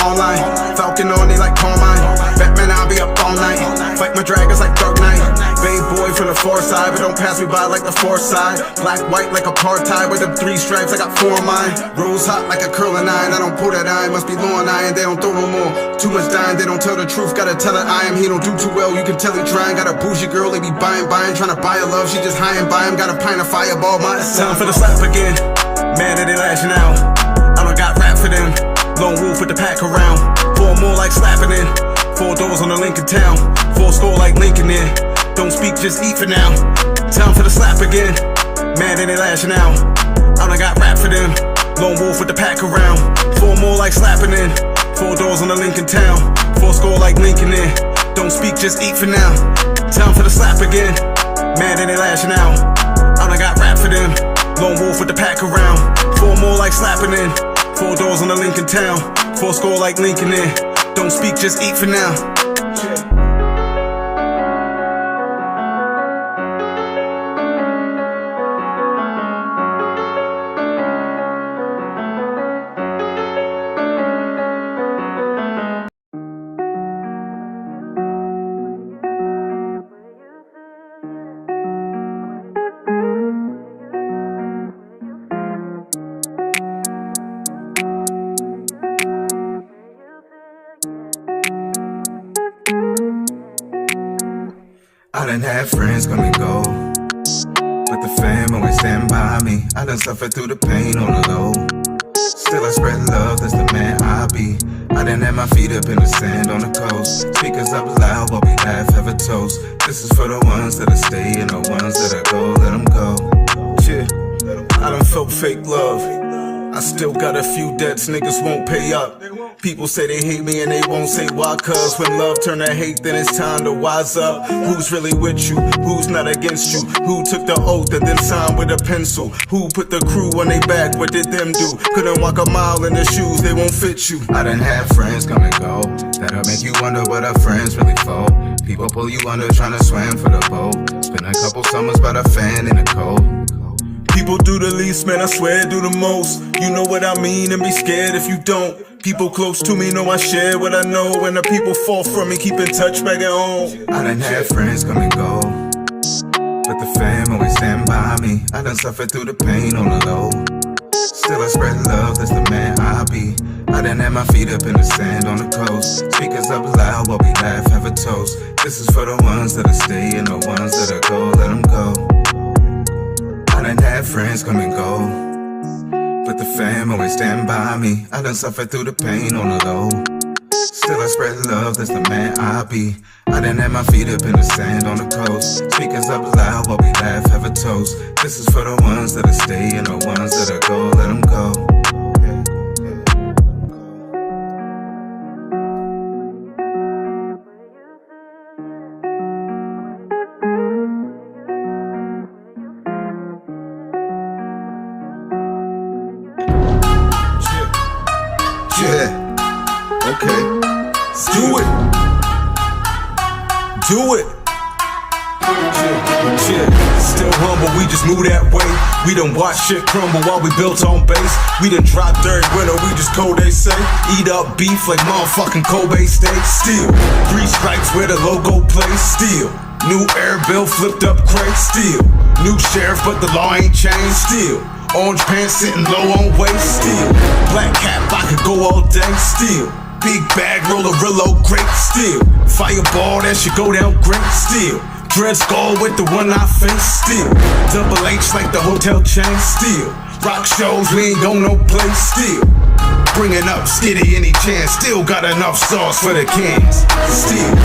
Online, Falcon on me like Carmine. Batman, I'll be up all night. Fight my dragons like Dark Knight. Bay boy from the far side, but don't pass me by like the far side. Black, white like apartheid with them 3 stripes, I got 4 of mine. Rose hot like a curling iron, I don't pull that iron. Must be low on iron, they don't throw no more. Too much dying, they don't tell the truth. Gotta tell it I am, he don't do too well. You can tell he trying. Got a bougie girl, they be buying. Trying to buy her love, she just high and by him. Got a pint of fireball, my time for the slap again. Mad that they lashing out. I don't got rap for them. Lone wolf with the pack around. 4 more like slapping in. 4 doors on the Lincoln town. 4 score like Lincoln in. Don't speak, just eat for now. Time for the slap again. Mad that they lashing out. I I done got rap for them. Lone wolf with the pack around. 4 more like slapping in. 4 doors on the Lincoln town. 4 score like Lincoln in. Don't speak, just eat for now. Time for the slap again. Mad that they lashing out. I done got rap for them. Lone wolf with the pack around. 4 more like slapping in. 4 doors on the Lincoln town. 4 score like Lincoln in. Don't speak, just eat for now. I done had friends come and go, but the fam always stand by me. I done suffered through the pain on the low. Still I spread love, that's the man I be. I done had my feet up in the sand on the coast. Speakers up loud while we laugh, have a toast. This is for the ones that'll stay and the ones that'll go, let them go. Yeah, I done felt fake love. I still got a few debts, niggas won't pay up. People say they hate me and they won't say why, cause when love turn to hate, then it's time to wise up. Who's really with you? Who's not against you? Who took the oath and then signed with a pencil? Who put the crew on their back? What did them do? Couldn't walk a mile in the shoes, they won't fit you. I done had friends come and go, that'll make you wonder what our friends really for. People pull you under trying to swim for the boat. Spend a couple summers by the fan in the cold. People do the least, man, I swear do the most. You know what I mean, and be scared if you don't. People close to me know I share what I know. When the people fall from me, keep in touch back at home. I done had friends come and go, but the fam always stand by me. I done suffered through the pain on the low. Still I spread love, that's the man I be. I done had my feet up in the sand on the coast. Speakers up loud while we laugh, have a toast. This is for the ones that'll stay and the ones that'll go, let them go. I done had friends come and go, but the fam always stand by me. I done suffered through the pain on the low. Still I spread love, that's the man I be. I done had my feet up in the sand on the coast. Speakers up loud while we laugh, have a toast. This is for the ones that'll stay and the ones that'll go, let them go. Do it. Yeah. Still humble, we just move that way. We done watch shit crumble while we built on base. We done drop dirt winter, we just cold, they say. Eat up beef like motherfucking Kobe steak. Still, 3 stripes where the logo plays. Still, new air bill flipped up crate. Still, new sheriff but the law ain't changed. Still, orange pants sitting low on waist. Still, black cap, I could go all day. Still, big bag, roll a Rillo grape. Still, fireball, that should go down great. Still, dread skull with the one I face. Still, double H like the hotel chain. Still, rock shows, we ain't go no place. Still, bringing up skitty any chance. Still got enough sauce for the cans. Still,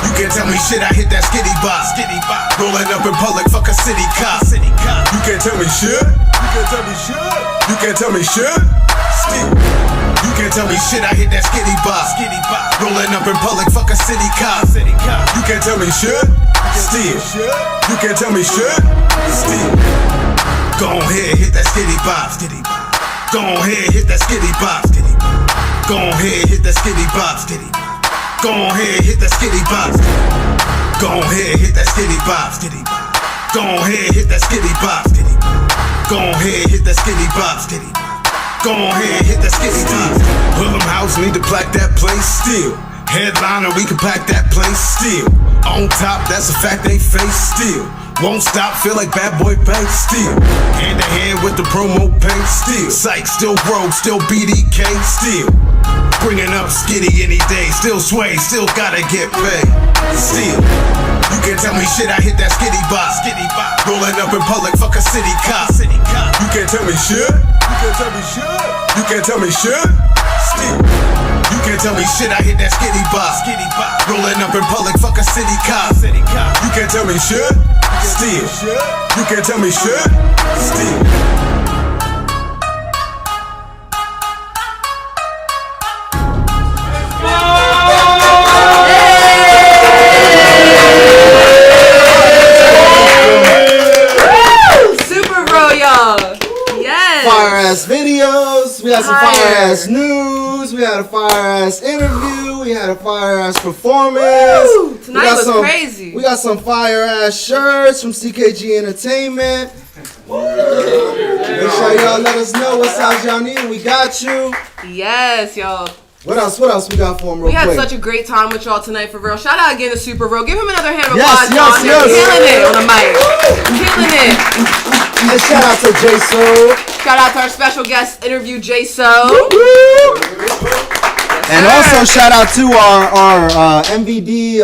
you can't tell me shit, I hit that skitty box. Rolling up in public, fuck a city cop. You can't tell me shit. You can't tell me shit. You can't tell me shit. Still, you can't tell me shit, I hit that skitty box. Rolling up in public, fuck a city cop. You can't tell me shit. Still, you can't tell me shit. Still, go ahead, hit that skitty box. Go ahead, hit that skitty box. Go ahead, hit that skitty box. Go ahead, hit that skitty box. Go ahead, hit that skitty box. Go ahead, hit that skitty box. Go ahead, hit that skitty box. Go ahead, hit that skitty box. Hoodlum house, need to plaque that place still. Headliner, we can pack that place still. On top, that's a fact they face still. Won't stop, feel like bad boy bank still. Hand to hand with the promo paint still. Psych, still rogue, still BDK still. Bringing up skitty any day, still sway, still gotta get paid. Still, you can't tell me shit, I hit that skitty box. Rolling up in public, fuck a city cop. You can't tell me shit. You can't tell me shit. You can't tell me shit. Still, you can't tell me shit, I hit that skitty box. Rolling up in public, fuck a city cop. You can't tell me shit. Still, you can't tell me shit. Still. ass videos. We had some fire ass news. We had a fire ass interview. We had a fire ass performance. Woo! Tonight was crazy. We got some fire ass shirts from CKG Entertainment. Make sure y'all let us know what size y'all need. We got you. Yes, y'all. What else we got for him real quick? We had such a great time with y'all tonight, for real. Shout out again to Super Bro. Give him another hand of applause, John. Killing it on the mic. Killing it. And shout out to J So. Shout out to our special guest interview, J So. And also shout out to our MVD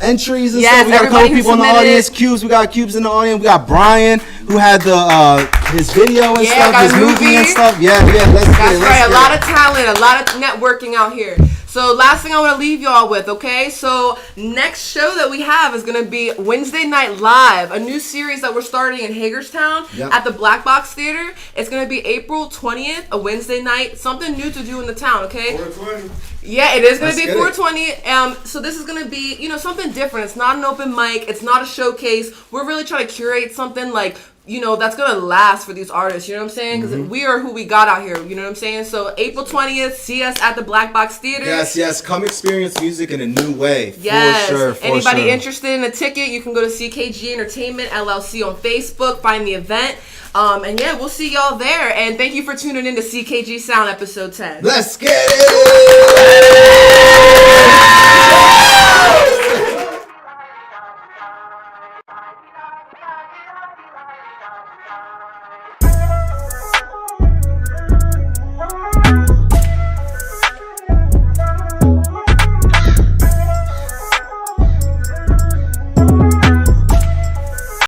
entries and stuff. We got a couple people in the audience. Cubes, we got Cubes in the audience. We got Brian, who had his video and stuff, his movie and stuff. Yeah, let's get it. That's right, a lot of talent, a lot of networking out here. So last thing I want to leave y'all with, okay? So next show that we have is going to be Wednesday Night Live, a new series that we're starting in Hagerstown at the Black Box Theater. It's going to be April 20th, a Wednesday night, something new to do in the town, okay? 420. Yeah, it is going to be 420. So this is going to be, something different. It's not an open mic. It's not a showcase. We're really trying to curate something like, that's going to last for these artists. You know what I'm saying? Because we are who we got out here. You know what I'm saying? So April 20th, see us at the Black Box Theater. Yes. Come experience music in a new way. Yes. For sure. Anybody interested in a ticket, you can go to CKG Entertainment LLC on Facebook, find the event. And yeah, we'll see y'all there. And thank you for tuning in to CKG Sound episode 10. Let's get it!